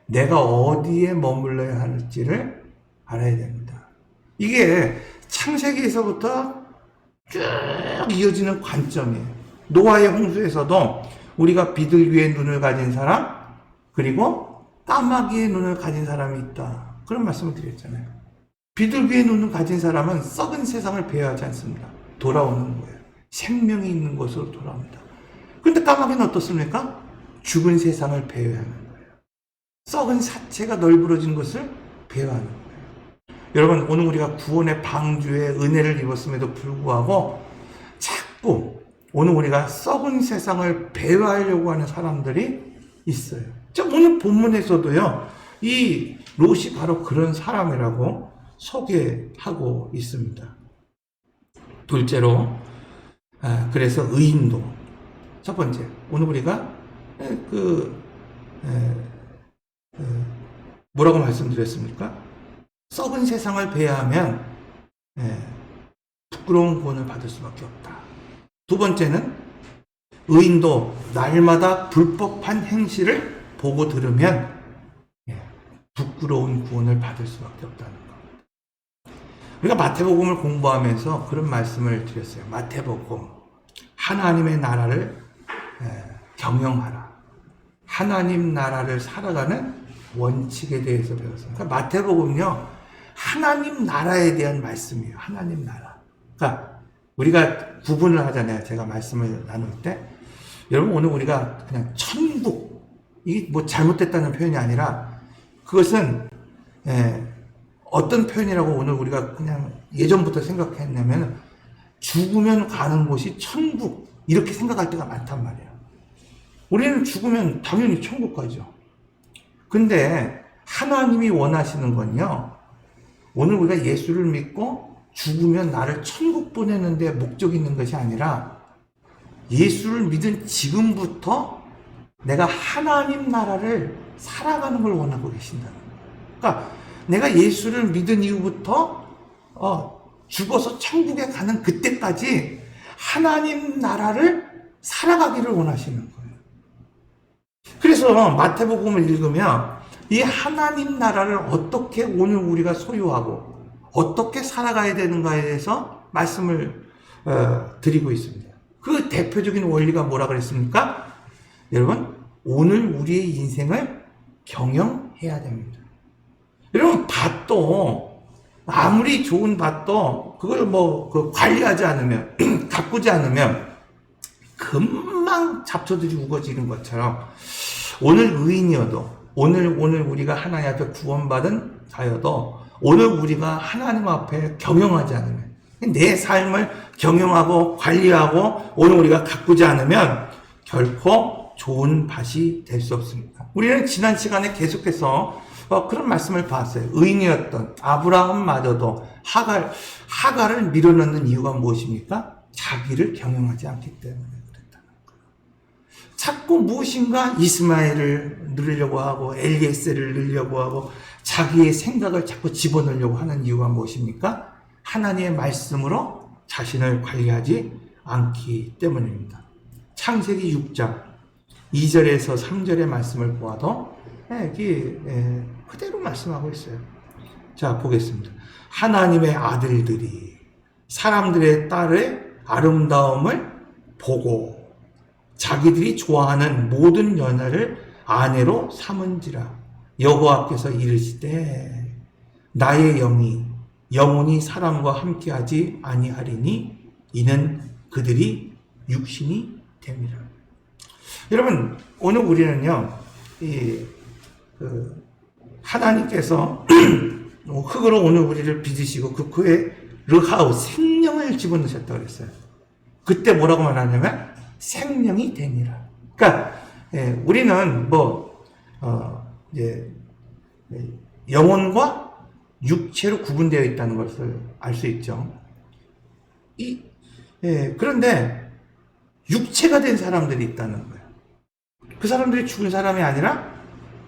내가 어디에 머물러야 할지를 알아야 됩니다. 이게 창세기에서부터 쭉 이어지는 관점이에요. 노아의 홍수에서도 우리가 비둘 위에 눈을 가진 사람, 그리고 까마귀의 눈을 가진 사람이 있다, 그런 말씀을 드렸잖아요. 비둘 위에 눈을 가진 사람은 썩은 세상을 배회하지 않습니다. 돌아오는 거예요. 생명이 있는 곳으로 돌아옵니다. 그런데 까마귀는 어떻습니까? 죽은 세상을 배회하는 거예요. 썩은 사체가 널브러진 것을 배회하는 거예요. 여러분, 오늘 우리가 구원의 방주에 은혜를 입었음에도 불구하고 자꾸 오늘 우리가 썩은 세상을 배회하려고 하는 사람들이 있어요. 자, 오늘 본문에서도요, 이 롯이 바로 그런 사람이라고 소개하고 있습니다. 둘째로, 그래서 의인도. 첫 번째, 오늘 우리가 뭐라고 말씀드렸습니까? 썩은 세상을 배회하면 부끄러운 구원을 받을 수밖에 없다. 두 번째는 의인도 날마다 불법한 행실을 보고 들으면 부끄러운 구원을 받을 수밖에 없다는 것. 우리가 마태복음을 공부하면서 그런 말씀을 드렸어요. 마태복음, 하나님의 나라를 경영하라. 하나님 나라를 살아가는 원칙에 대해서 배웠어요. 그러니까 마태복음은요, 하나님 나라에 대한 말씀이에요. 하나님 나라. 그러니까 우리가 구분을 하잖아요. 제가 말씀을 나눌 때. 여러분, 오늘 우리가 그냥 천국, 이게 뭐 잘못됐다는 표현이 아니라 그것은 어떤 표현이라고 오늘 우리가 그냥 예전부터 생각했냐면 죽으면 가는 곳이 천국, 이렇게 생각할 때가 많단 말이에요. 우리는 죽으면 당연히 천국 가죠. 근데 하나님이 원하시는 건요, 오늘 우리가 예수를 믿고 죽으면 나를 천국 보내는 데 목적이 있는 것이 아니라 예수를 믿은 지금부터 내가 하나님 나라를 살아가는 걸 원하고 계신다는 거예요. 그러니까 내가 예수를 믿은 이후부터 죽어서 천국에 가는 그때까지 하나님 나라를 살아가기를 원하시는 거예요. 그래서 마태복음을 읽으면 이 하나님 나라를 어떻게 오늘 우리가 소유하고 어떻게 살아가야 되는가에 대해서 말씀을 드리고 있습니다. 그 대표적인 원리가 뭐라 그랬습니까? 여러분, 오늘 우리의 인생을 경영해야 됩니다. 여러분, 밭도 아무리 좋은 밭도 그걸 관리하지 않으면 가꾸지 않으면 금방 잡초들이 우거지는 것처럼 오늘 의인이어도 오늘 우리가 하나님 앞에 구원받은 자여도 오늘 우리가 하나님 앞에 경영하지 않으면, 내 삶을 경영하고 관리하고 오늘 우리가 가꾸지 않으면 결코 좋은 밭이 될 수 없습니다. 우리는 지난 시간에 계속해서 그런 말씀을 봤어요. 의인이었던 아브라함마저도 하갈을 밀어넣는 이유가 무엇입니까? 자기를 경영하지 않기 때문에 그랬다는 거예요. 자꾸 무엇인가 이스마엘을 누리려고 하고 엘리에셀을 누리려고 하고 자기의 생각을 자꾸 집어넣으려고 하는 이유가 무엇입니까? 하나님의 말씀으로 자신을 관리하지 않기 때문입니다. 창세기 6장 2절에서 3절의 말씀을 보아도 그대로 말씀하고 있어요. 자, 보겠습니다. 하나님의 아들들이 사람들의 딸의 아름다움을 보고 자기들이 좋아하는 모든 여자를 아내로 삼은지라. 여호와께서 이르시되 나의 영이 영원히 사람과 함께하지 아니하리니 이는 그들이 육신이 됨이라. 여러분, 오늘 우리는요, 하나님께서 흙으로 오늘 우리를 빚으시고 그 코에 르하우, 생명을 집어넣으셨다고 그랬어요. 그때 뭐라고 말하냐면 생명이 되니라. 그러니까 우리는 영혼과 육체로 구분되어 있다는 것을 알 수 있죠. 그런데 육체가 된 사람들이 있다는 거예요. 그 사람들이 죽은 사람이 아니라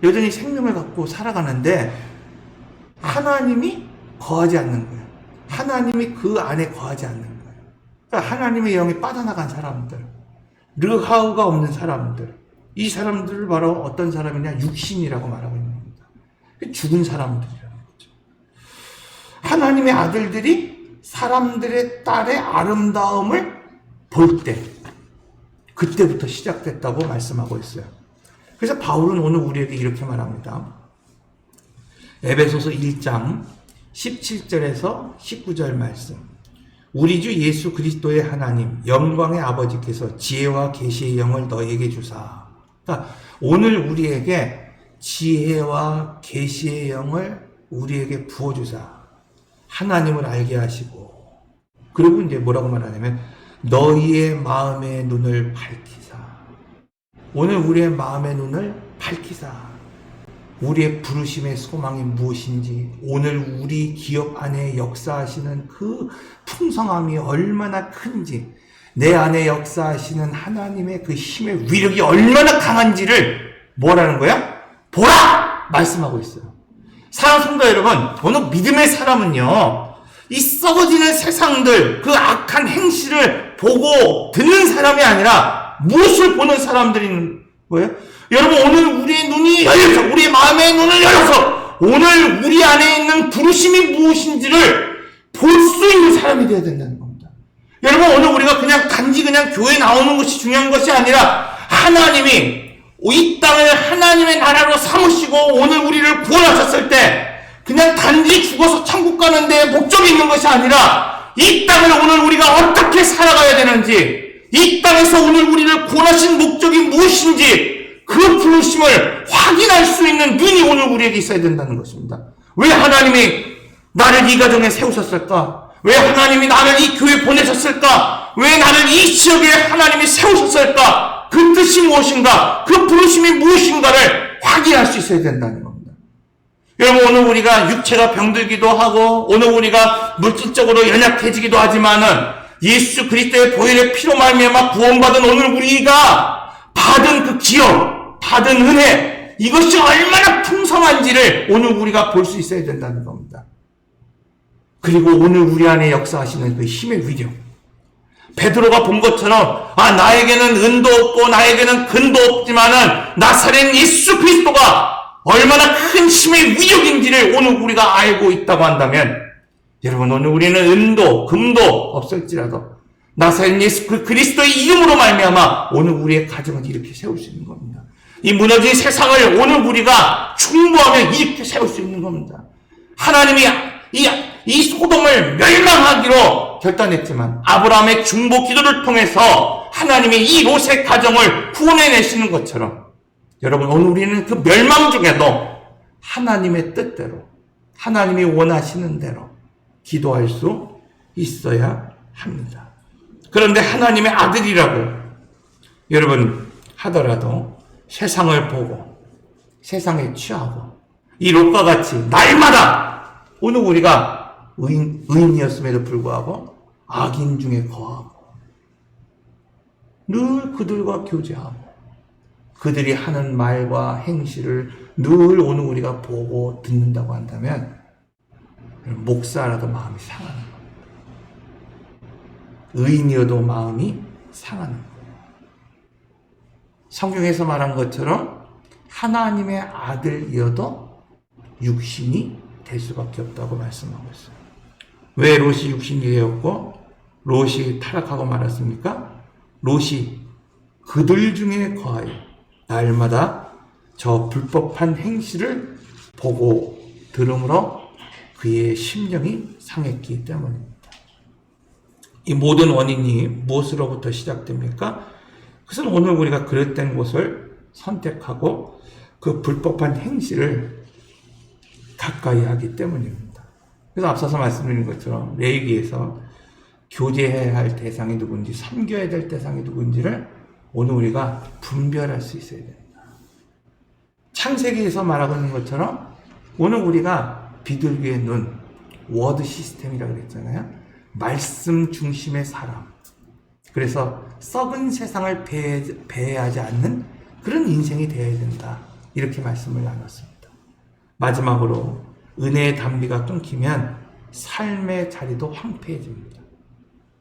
여전히 생명을 갖고 살아가는데 하나님이 거하지 않는 거예요. 하나님이 그 안에 거하지 않는 거예요. 그러니까 하나님의 영이 빠져나간 사람들, 르하우가 없는 사람들, 이 사람들을 바로 어떤 사람이냐, 육신이라고 말하고 있는 겁니다. 죽은 사람들이라는 거죠. 하나님의 아들들이 사람들의 딸의 아름다움을 볼 때, 그때부터 시작됐다고 말씀하고 있어요. 그래서 바울은 오늘 우리에게 이렇게 말합니다. 에베소서 1장 17절에서 19절 말씀. 우리 주 예수 그리스도의 하나님 영광의 아버지께서 지혜와 계시의 영을 너에게 주사. 그러니까 오늘 우리에게 지혜와 계시의 영을 우리에게 부어주사. 하나님을 알게 하시고, 그리고 이제 뭐라고 말하냐면 너희의 마음의 눈을 밝히사. 오늘 우리의 마음의 눈을 밝히사. 우리의 부르심의 소망이 무엇인지, 오늘 우리 기업 안에 역사하시는 그 풍성함이 얼마나 큰지, 내 안에 역사하시는 하나님의 그 힘의 위력이 얼마나 강한지를 뭐라는 거야? 보라! 말씀하고 있어요. 사랑하는 성도 여러분, 오늘 믿음의 사람은요, 이 썩어지는 세상들, 그 악한 행실을 보고 듣는 사람이 아니라 무엇을 보는 사람들인 거예요? 여러분, 오늘 우리의 눈이 열려서, 우리의 마음의 눈을 열어서 오늘 우리 안에 있는 부르심이 무엇인지를 볼 수 있는 사람이 되어야 된다는 겁니다. 여러분, 오늘 우리가 단지 교회에 나오는 것이 중요한 것이 아니라 하나님이 이 땅을 하나님의 나라로 삼으시고 오늘 우리를 구원하셨을 때 그냥 단지 죽어서 천국 가는 데 목적이 있는 것이 아니라 이 땅을 오늘 우리가 어떻게 살아가야 되는지, 이 땅에서 오늘 우리를 구원하신 목적이 무엇인지 그 부르심을 확인할 수 있는 눈이 오늘 우리에게 있어야 된다는 것입니다. 왜 하나님이 나를 이 가정에 세우셨을까? 왜 하나님이 나를 이 교회에 보내셨을까? 왜 나를 이 지역에 하나님이 세우셨을까? 그 뜻이 무엇인가? 그 부르심이 무엇인가를 확인할 수 있어야 된다는 겁니다. 여러분, 오늘 우리가 육체가 병들기도 하고 오늘 우리가 물질적으로 연약해지기도 하지만은 예수 그리스도의 보혈의 피로 말미암아 구원받은 오늘 우리가 받은 그 기업, 받은 은혜, 이것이 얼마나 풍성한지를 오늘 우리가 볼 수 있어야 된다는 겁니다. 그리고 오늘 우리 안에 역사하시는 그 힘의 위력. 베드로가 본 것처럼 나에게는 은도 없고 나에게는 근도 없지만은 나사렛 예수 그리스도가 얼마나 큰 힘의 위력인지를 오늘 우리가 알고 있다고 한다면, 여러분, 오늘 우리는 은도 금도 없을지라도 나사렛 예수 그리스도의 이름으로 말미암아 오늘 우리의 가정을 이렇게 세울 수 있는 겁니다. 이 무너진 세상을 오늘 우리가 충고하며 이렇게 세울 수 있는 겁니다. 하나님이 이 소돔을 멸망하기로 결단했지만 아브라함의 중보 기도를 통해서 하나님이 이 롯의 가정을 구원해내시는 것처럼, 여러분, 오늘 우리는 그 멸망 중에도 하나님의 뜻대로, 하나님이 원하시는 대로 기도할 수 있어야 합니다. 그런데 하나님의 아들이라고 여러분 하더라도 세상을 보고 세상에 취하고 이 롯과 같이 날마다 오늘 우리가 의인이었음에도 불구하고 악인 중에 거하고 늘 그들과 교제하고 그들이 하는 말과 행실을 늘 오늘 우리가 보고 듣는다고 한다면 목사라도 마음이 상하는 겁니다. 의인이어도 마음이 상하는 거예요. 성경에서 말한 것처럼 하나님의 아들이어도 육신이 될 수밖에 없다고 말씀하고 있어요. 왜 롯이 육신이 되었고 롯이 타락하고 말았습니까? 롯이 그들 중에 거하여 날마다 저 불법한 행실을 보고 들음으로 그의 심령이 상했기 때문입니다. 이 모든 원인이 무엇으로부터 시작됩니까? 그것은 오늘 우리가 그릇된 곳을 선택하고 그 불법한 행실을 가까이 하기 때문입니다. 그래서 앞서서 말씀드린 것처럼 레위기에서 교제해야 할 대상이 누군지, 섬겨야 될 대상이 누군지를 오늘 우리가 분별할 수 있어야 됩니다. 창세기에서 말하고 있는 것처럼 오늘 우리가 비둘기의 눈, 워드 시스템이라고 그랬잖아요. 말씀 중심의 사람. 그래서 썩은 세상을 배회하지 않는 그런 인생이 되어야 된다. 이렇게 말씀을 나눴습니다. 마지막으로 은혜의 담비가 끊기면 삶의 자리도 황폐해집니다.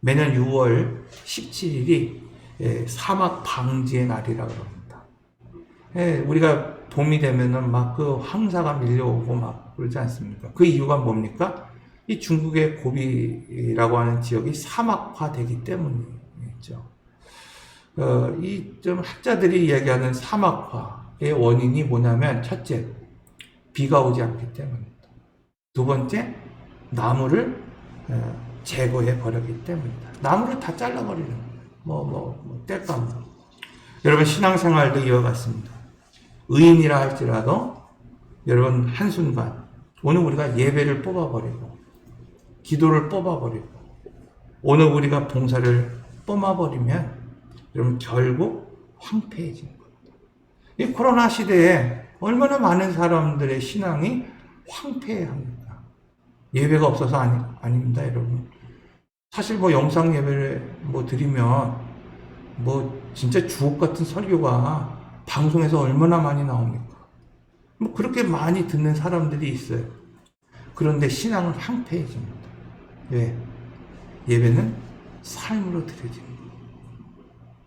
매년 6월 17일이 사막 방지의 날이라고 합니다. 우리가 봄이 되면은 막 그 황사가 밀려오고 막 그러지 않습니까? 그 이유가 뭡니까? 이 중국의 고비라고 하는 지역이 사막화되기 때문이죠. 이 좀 학자들이 이야기하는 사막화의 원인이 뭐냐면, 첫째, 비가 오지 않기 때문입니다. 두 번째, 나무를 제거해 버렸기 때문이다. 나무를 다 잘라버리는 거예요. 뗄감. 여러분, 신앙생활도 이와 같습니다. 의인이라 할지라도 여러분, 한순간 오늘 우리가 예배를 뽑아버리고 기도를 뽑아버리고 오늘 우리가 봉사를 뿜어버리면 여러분 결국 황폐해지는 겁니다. 이 코로나 시대에 얼마나 많은 사람들의 신앙이 황폐합니까? 예배가 없어서 아닙니다, 여러분. 사실 영상 예배를 드리면 진짜 주옥 같은 설교가 방송에서 얼마나 많이 나옵니까? 그렇게 많이 듣는 사람들이 있어요. 그런데 신앙은 황폐해집니다. 왜? 예배는 삶으로 드려지는 거예요.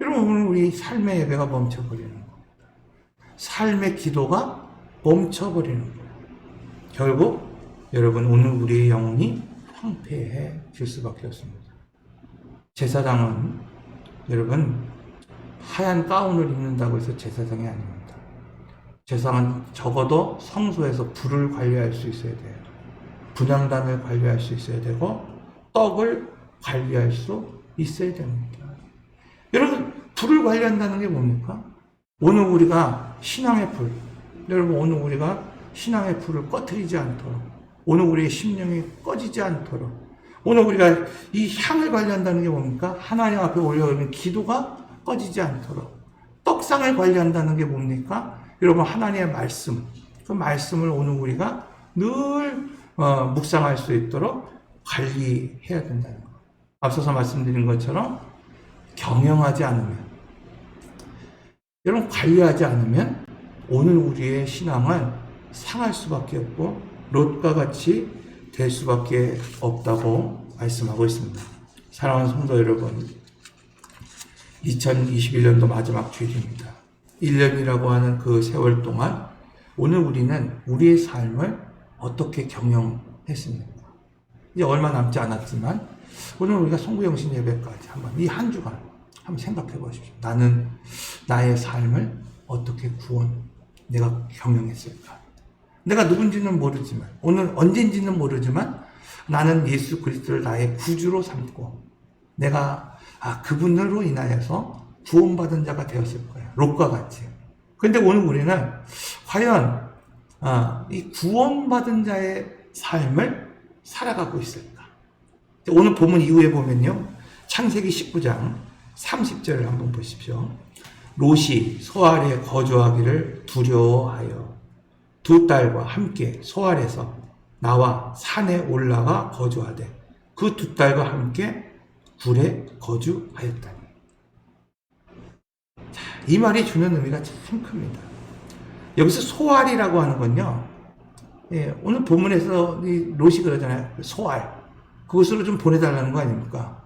여러분, 오늘 우리 삶의 예배가 멈춰버리는 겁니다. 삶의 기도가 멈춰버리는 거예요. 결국 여러분, 오늘 우리의 영혼이 황폐해질 수밖에 없습니다. 제사장은 여러분 하얀 가운을 입는다고 해서 제사장이 아닙니다. 제사장은 적어도 성소에서 불을 관리할 수 있어야 돼요. 분향단을 관리할 수 있어야 되고 떡을 관리할 수 있어야 됩니다. 여러분, 불을 관리한다는 게 뭡니까? 오늘 우리가 신앙의 불, 여러분 오늘 우리가 신앙의 불을 꺼트리지 않도록, 오늘 우리의 심령이 꺼지지 않도록, 오늘 우리가 이 향을 관리한다는 게 뭡니까? 하나님 앞에 올려오는 기도가 꺼지지 않도록. 떡상을 관리한다는 게 뭡니까? 여러분, 하나님의 말씀, 그 말씀을 오늘 우리가 늘 묵상할 수 있도록 관리해야 된다는 것. 앞서서 말씀드린 것처럼 경영하지 않으면, 여러분 관리하지 않으면 오늘 우리의 신앙은 상할 수밖에 없고 롯과 같이 될 수밖에 없다고 말씀하고 있습니다. 사랑하는 성도 여러분, 2021년도 마지막 주일입니다. 1년이라고 하는 그 세월 동안 오늘 우리는 우리의 삶을 어떻게 경영했습니까? 이제 얼마 남지 않았지만 오늘 우리가 송구영신 예배까지 한번 이 한 주간 한번 생각해 보십시오. 나는 나의 삶을 어떻게 내가 경영했을까? 내가 누군지는 모르지만, 오늘 언젠지는 모르지만 나는 예수 그리스도를 나의 구주로 삼고 내가 그분으로 인하여서 구원받은 자가 되었을 거야. 롯과 같이. 그런데 오늘 우리는 과연 이 구원받은 자의 삶을 살아가고 있을까? 오늘 본문 이후에 보면요, 창세기 19장 30절을 한번 보십시오. 롯이 소알에 거주하기를 두려워하여 두 딸과 함께 소알에서 나와 산에 올라가 거주하되 그 두 딸과 함께 굴에 거주하였다니. 자, 이 말이 주는 의미가 참 큽니다. 여기서 소알이라고 하는 건요, 오늘 본문에서 롯이 그러잖아요. 소알. 그것으로 좀 보내달라는 거 아닙니까?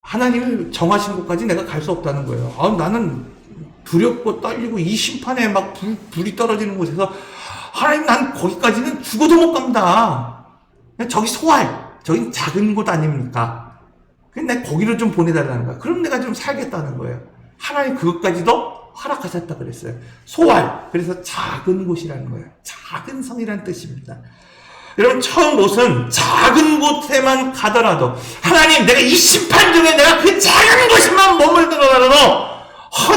하나님이 정하신 곳까지 내가 갈 수 없다는 거예요. 나는 두렵고 떨리고 이 심판에 막 불이 떨어지는 곳에서 하나님, 난 거기까지는 죽어도 못 갑니다. 저기 소알, 저기 작은 곳 아닙니까? 근데 거기로 좀 보내달라는 거야. 그럼 내가 좀 살겠다는 거예요. 하나님 그것까지도 허락하셨다 그랬어요. 소알, 그래서 작은 곳이라는 거예요. 작은 성이라는 뜻입니다. 여러분, 처음 롯은 작은 곳에만 가더라도, 하나님, 내가 이 심판 중에 내가 그 작은 곳에만 머물더라도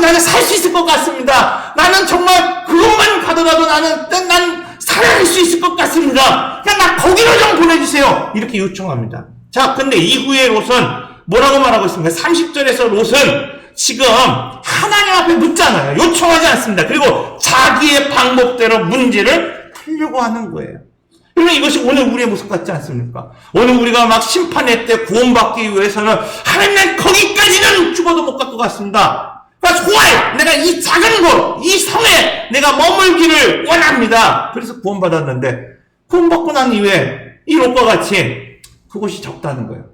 나는 살 수 있을 것 같습니다. 나는 정말 그것만 가더라도 난 살아갈 수 있을 것 같습니다. 그냥 나 거기로 좀 보내주세요. 이렇게 요청합니다. 자, 근데 이후에 롯은 뭐라고 말하고 있습니까? 30절에서 롯은 지금 하나님 앞에 묻잖아요. 요청하지 않습니다. 그리고 자기의 방법대로 문제를 풀려고 하는 거예요. 그러면 이것이 오늘 우리의 모습 같지 않습니까? 오늘 우리가 막 심판의 때 구원받기 위해서는 하나님, 난 거기까지는 죽어도 못 갈 것 같습니다. 그러니까 소아요. 내가 이 작은 곳, 이 성에 내가 머물기를 원합니다. 그래서 구원받았는데, 구원받고 난 이후에 이 롯과 같이 그것이 적다는 거예요.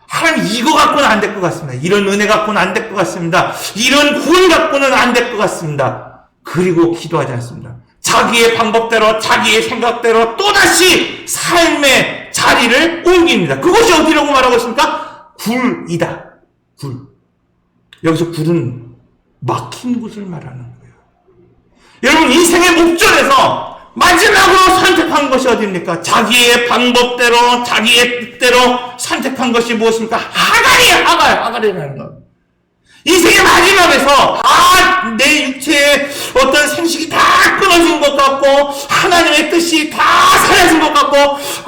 하나님, 이거 갖고는 안 될 것 같습니다. 이런 은혜 갖고는 안 될 것 같습니다. 이런 구원 갖고는 안 될 것 같습니다. 그리고 기도하지 않습니다. 자기의 방법대로, 자기의 생각대로 또다시 삶의 자리를 옮깁니다. 그것이 어디라고 말하고 있습니까? 굴이다. 굴. 여기서 굴은 막힌 곳을 말하는 거예요. 여러분, 인생의 목전에서 마지막으로 선택한 것이 어디입니까? 자기의 방법대로, 자기의 뜻대로 선택한 것이 무엇입니까? 하갈이라는 거. 인생의 마지막에서, 내 육체의 어떤 생식이 다 끊어진 것 같고, 하나님의 뜻이 다 사라진 것 같고,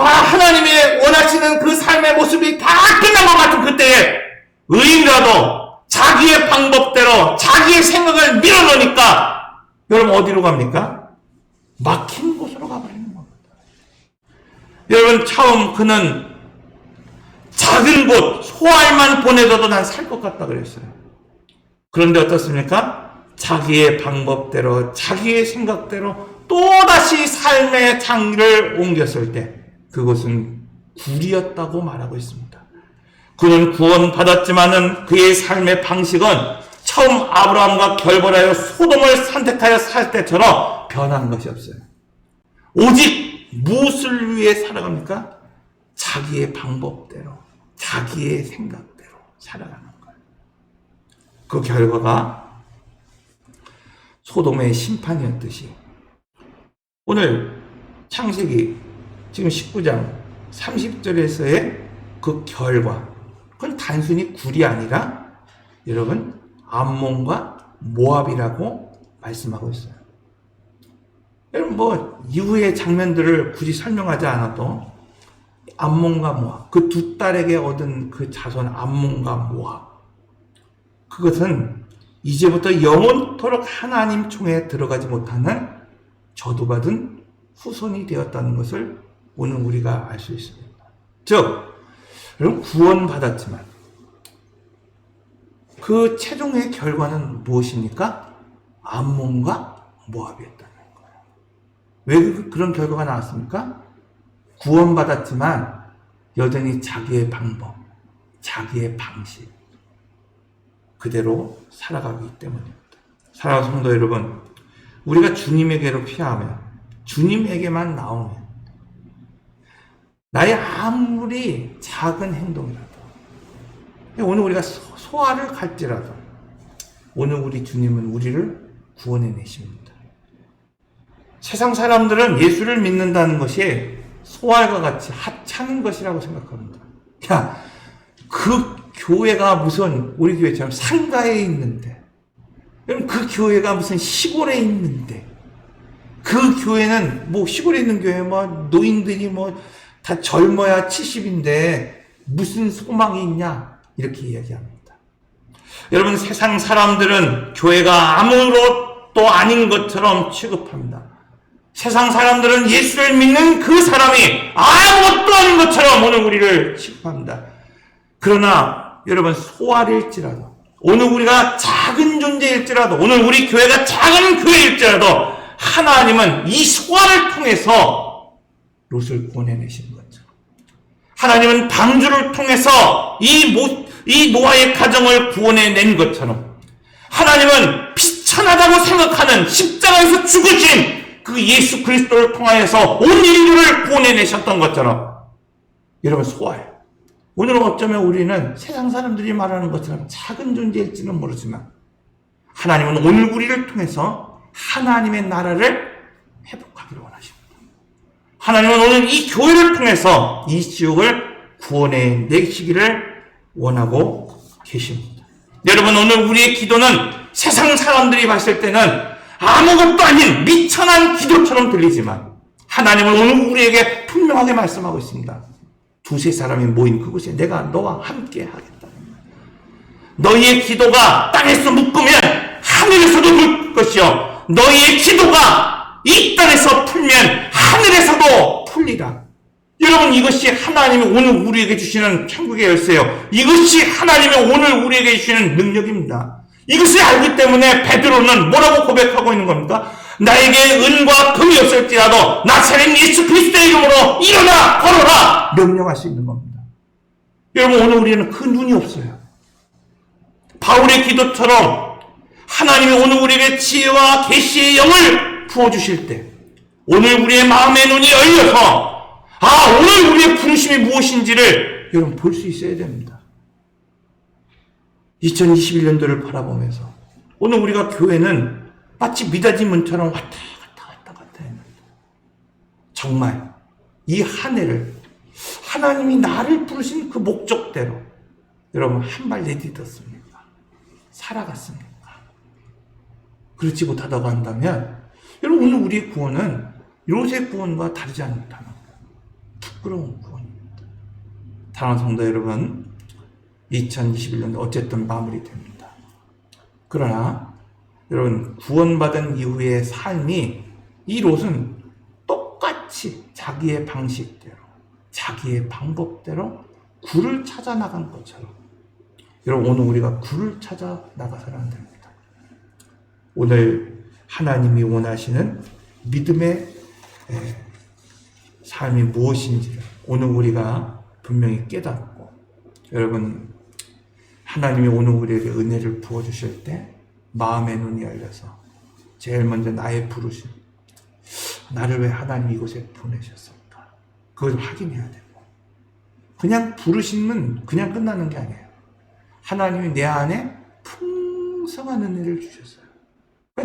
하나님의 원하시는 그 삶의 모습이 다 끝난 것 같은 그때에, 의인이라도 자기의 방법대로, 자기의 생각을 밀어넣으니까, 여러분 어디로 갑니까? 막힌 곳으로 가버리는 겁니다. 여러분, 처음 그는 작은 곳, 소알만 보내줘도 난 살 것 같다 그랬어요. 그런데 어떻습니까? 자기의 방법대로, 자기의 생각대로 또다시 삶의 장기를 옮겼을 때 그것은 굴이었다고 말하고 있습니다. 그는 구원받았지만은 그의 삶의 방식은 처음 아브라함과 결별하여 소돔을 선택하여 살 때처럼 변한 것이 없어요. 오직 무엇을 위해 살아갑니까? 자기의 방법대로, 자기의 생각대로 살아가는 거예요. 그 결과가 소돔의 심판이었듯이 오늘 창세기 지금 19장 30절에서의 그 결과, 그건 단순히 굴이 아니라 여러분 암몬과 모압이라고 말씀하고 있어요. 여러분 이후의 장면들을 굳이 설명하지 않아도 암몬과 모압, 그 두 딸에게 얻은 그 자손 암몬과 모압, 그것은 이제부터 영원토록 하나님 총에 들어가지 못하는 저주받은 후손이 되었다는 것을 오늘 우리가 알 수 있습니다. 즉, 여러분 구원받았지만 그 최종의 결과는 무엇입니까? 암몬과 모압이었다는 거예요. 왜 그런 결과가 나왔습니까? 구원받았지만 여전히 자기의 방법, 자기의 방식 그대로 살아가기 때문입니다. 사랑하는 성도 여러분, 우리가 주님에게로 피하면, 주님에게만 나오면, 나의 아무리 작은 행동이라도, 오늘 우리가 소아를 갈지라도 오늘 우리 주님은 우리를 구원해내십니다. 세상 사람들은 예수를 믿는다는 것이 소알과 같이 하찮은 것이라고 생각합니다. 야, 그 교회가 무슨 우리 교회처럼 상가에 있는데, 여러분 그 교회가 무슨 시골에 있는데, 그 교회는 시골에 있는 교회 노인들이 다 젊어야 70인데 무슨 소망이 있냐 이렇게 이야기합니다. 여러분 세상 사람들은 교회가 아무것도 아닌 것처럼 취급합니다. 세상 사람들은 예수를 믿는 그 사람이 아무것도 아닌 것처럼 오늘 우리를 취급합니다. 그러나 여러분 소알일지라도, 오늘 우리가 작은 존재일지라도, 오늘 우리 교회가 작은 교회일지라도 하나님은 이 소알을 통해서 롯을 구원해내신 거죠. 하나님은 방주를 통해서 이 노아의 가정을 구원해낸 것처럼, 하나님은 비천하다고 생각하는 십자가에서 죽으신 그 예수 그리스도를 통하여서 온 인류를 구원해내셨던 것처럼, 여러분 소알, 오늘은 어쩌면 우리는 세상 사람들이 말하는 것처럼 작은 존재일지는 모르지만 하나님은 오늘 우리를 통해서 하나님의 나라를 회복하기를 원하십니다. 하나님은 오늘 이 교회를 통해서 이 지옥을 구원해 내시기를 원하고 계십니다. 여러분, 오늘 우리의 기도는 세상 사람들이 봤을 때는 아무것도 아닌 미천한 기도처럼 들리지만 하나님은 오늘 우리에게 분명하게 말씀하고 있습니다. 두세 사람이 모인 그곳에 내가 너와 함께 하겠다. 너희의 기도가 땅에서 묶으면 하늘에서도 묶을 것이요, 너희의 기도가 이 땅에서 풀면 하늘에서도 풀리라. 여러분, 이것이 하나님이 오늘 우리에게 주시는 천국의 열쇠요, 이것이 하나님이 오늘 우리에게 주시는 능력입니다. 이것을 알기 때문에 베드로는 뭐라고 고백하고 있는 겁니까? 나에게 은과 금이 없을지라도 나사렛 예수 그리스도의 이름으로 일어나 걸어라 명령할 수 있는 겁니다. 여러분, 오늘 우리는 그 눈이 없어요. 바울의 기도처럼 하나님이 오늘 우리에게 지혜와 계시의 영을 부어주실 때 오늘 우리의 마음의 눈이 열려서 오늘 우리의 부르심이 무엇인지를 여러분 볼 수 있어야 됩니다. 2021년도를 바라보면서 오늘 우리가 교회는 마치 미닫이 문처럼 왔다 갔다 했는데 정말 이 한 해를 하나님이 나를 부르신 그 목적대로 여러분 한 발 내딛었습니까? 살아갔습니까? 그렇지 못하다고 한다면 여러분 오늘 우리의 구원은 롯의 구원과 다르지 않다는 부끄러운 구원입니다. 사랑하는 성도 여러분, 2021년도 어쨌든 마무리됩니다. 그러나 여러분, 구원받은 이후의 삶이 이 롯은 똑같이 자기의 방식대로 자기의 방법대로 굴을 찾아 나간 것처럼 여러분 오늘 우리가 굴을 찾아 나가서는 안 됩니다. 오늘 하나님이 원하시는 믿음의 삶이 무엇인지 오늘 우리가 분명히 깨닫고 여러분 하나님이 오늘 우리에게 은혜를 부어주실 때 마음의 눈이 열려서 제일 먼저 나의 부르심, 나를 왜 하나님 이곳에 보내셨을까? 그걸 확인해야 되고 그냥 부르심은 그냥 끝나는 게 아니에요. 하나님이 내 안에 풍성한 은혜를 주셨어요.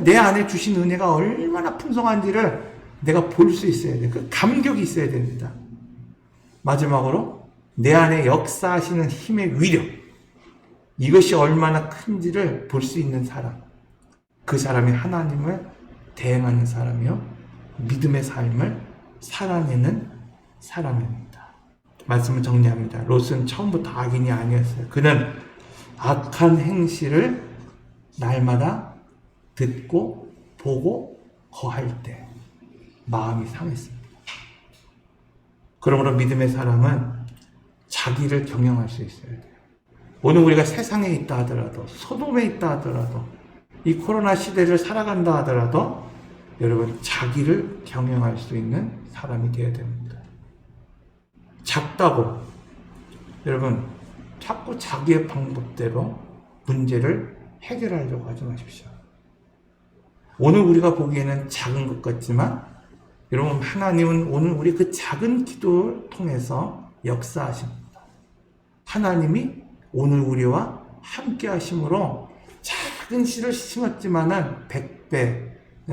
내 안에 주신 은혜가 얼마나 풍성한지를 내가 볼 수 있어야 돼요. 그 감격이 있어야 됩니다. 마지막으로 내 안에 역사하시는 힘의 위력, 이것이 얼마나 큰지를 볼 수 있는 사람, 그 사람이 하나님을 대행하는 사람이요 믿음의 삶을 살아내는 사람입니다. 말씀을 정리합니다. 롯은 처음부터 악인이 아니었어요. 그는 악한 행실을 날마다 듣고 보고 거할 때 마음이 상했습니다. 그러므로 믿음의 사람은 자기를 경영할 수 있어야 돼요. 오늘 우리가 세상에 있다 하더라도, 소돔에 있다 하더라도, 이 코로나 시대를 살아간다 하더라도 여러분 자기를 경영할 수 있는 사람이 되어야 됩니다. 작다고 여러분 자꾸 자기의 방법대로 문제를 해결하려고 하지 마십시오. 오늘 우리가 보기에는 작은 것 같지만 여러분 하나님은 오늘 우리 그 작은 기도를 통해서 역사하십니다. 하나님이 오늘 우리와 함께 하심으로 작은 씨를 심었지만은 100배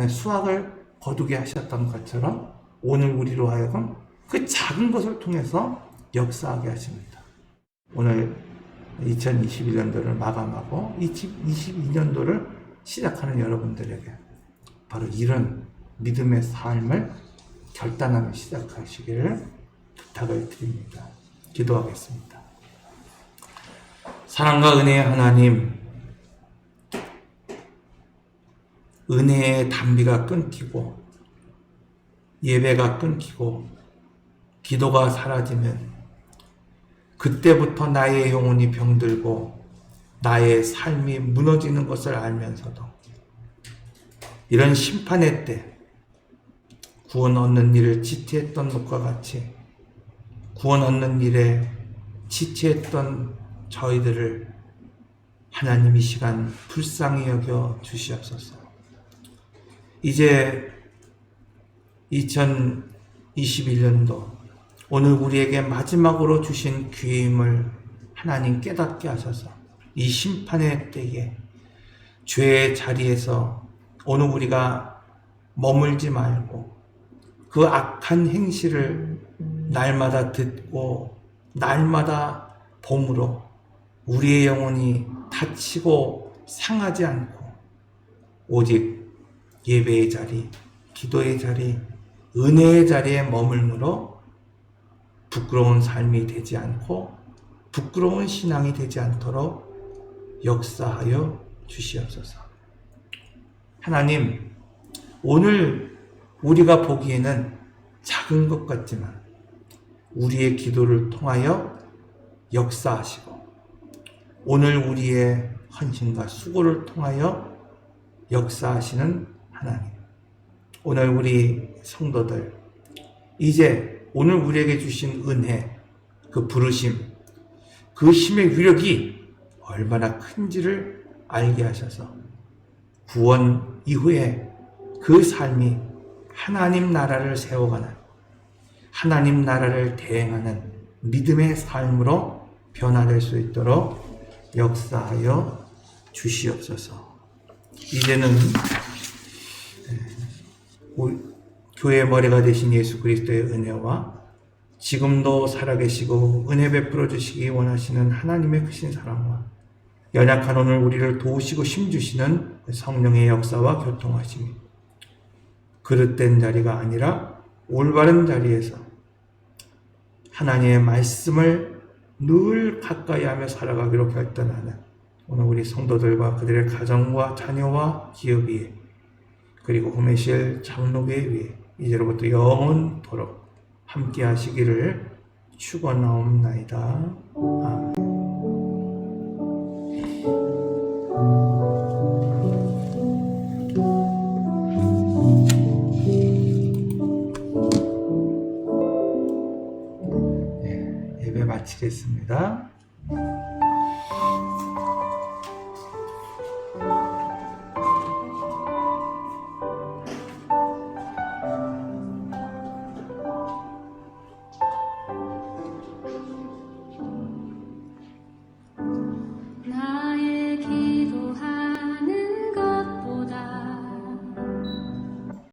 수확을 거두게 하셨던 것처럼 오늘 우리로 하여금 그 작은 것을 통해서 역사하게 하십니다. 오늘 2021년도를 마감하고 2022년도를 시작하는 여러분들에게 바로 이런 믿음의 삶을 결단하며 시작하시기를 부탁을 드립니다. 기도하겠습니다. 사랑과 은혜의 하나님, 은혜의 담비가 끊기고 예배가 끊기고 기도가 사라지면 그때부터 나의 영혼이 병들고 나의 삶이 무너지는 것을 알면서도 이런 심판의 때 구원 얻는 일을 지체했던 것과 같이 구원 얻는 일에 지체했던 저희들을 하나님 이 시간 불쌍히 여겨 주시옵소서. 이제 2021년도 오늘 우리에게 마지막으로 주신 기회임을 하나님 깨닫게 하셔서 이 심판의 때에 죄의 자리에서 오늘 우리가 머물지 말고 그 악한 행실을 날마다 듣고 날마다 봄으로 우리의 영혼이 다치고 상하지 않고 오직 예배의 자리, 기도의 자리, 은혜의 자리에 머물므로 부끄러운 삶이 되지 않고 부끄러운 신앙이 되지 않도록 역사하여 주시옵소서. 하나님, 오늘 우리가 보기에는 작은 것 같지만 우리의 기도를 통하여 역사하시고 오늘 우리의 헌신과 수고를 통하여 역사하시는 하나님, 오늘 우리 성도들 이제 오늘 우리에게 주신 은혜, 그 부르심, 그 힘의 위력이 얼마나 큰지를 알게 하셔서 구원 이후에 그 삶이 하나님 나라를 세워가는, 하나님 나라를 대행하는 믿음의 삶으로 변화될 수 있도록 역사하여 주시옵소서. 이제는 교회의 머리가 되신 예수 그리스도의 은혜와 지금도 살아계시고 은혜 베풀어 주시기 원하시는 하나님의 크신 사랑과 연약한 오늘 우리를 도우시고 힘주시는 성령의 역사와 교통하심이 그릇된 자리가 아니라 올바른 자리에서 하나님의 말씀을 늘 가까이 하며 살아가기로 결단하는 오늘 우리 성도들과 그들의 가정과 자녀와 기업 위에 그리고 호메실 장로교회 위에 이제로부터 영원토록 함께 하시기를 축원하옵나이다. 아멘. 예배 마치겠습니다.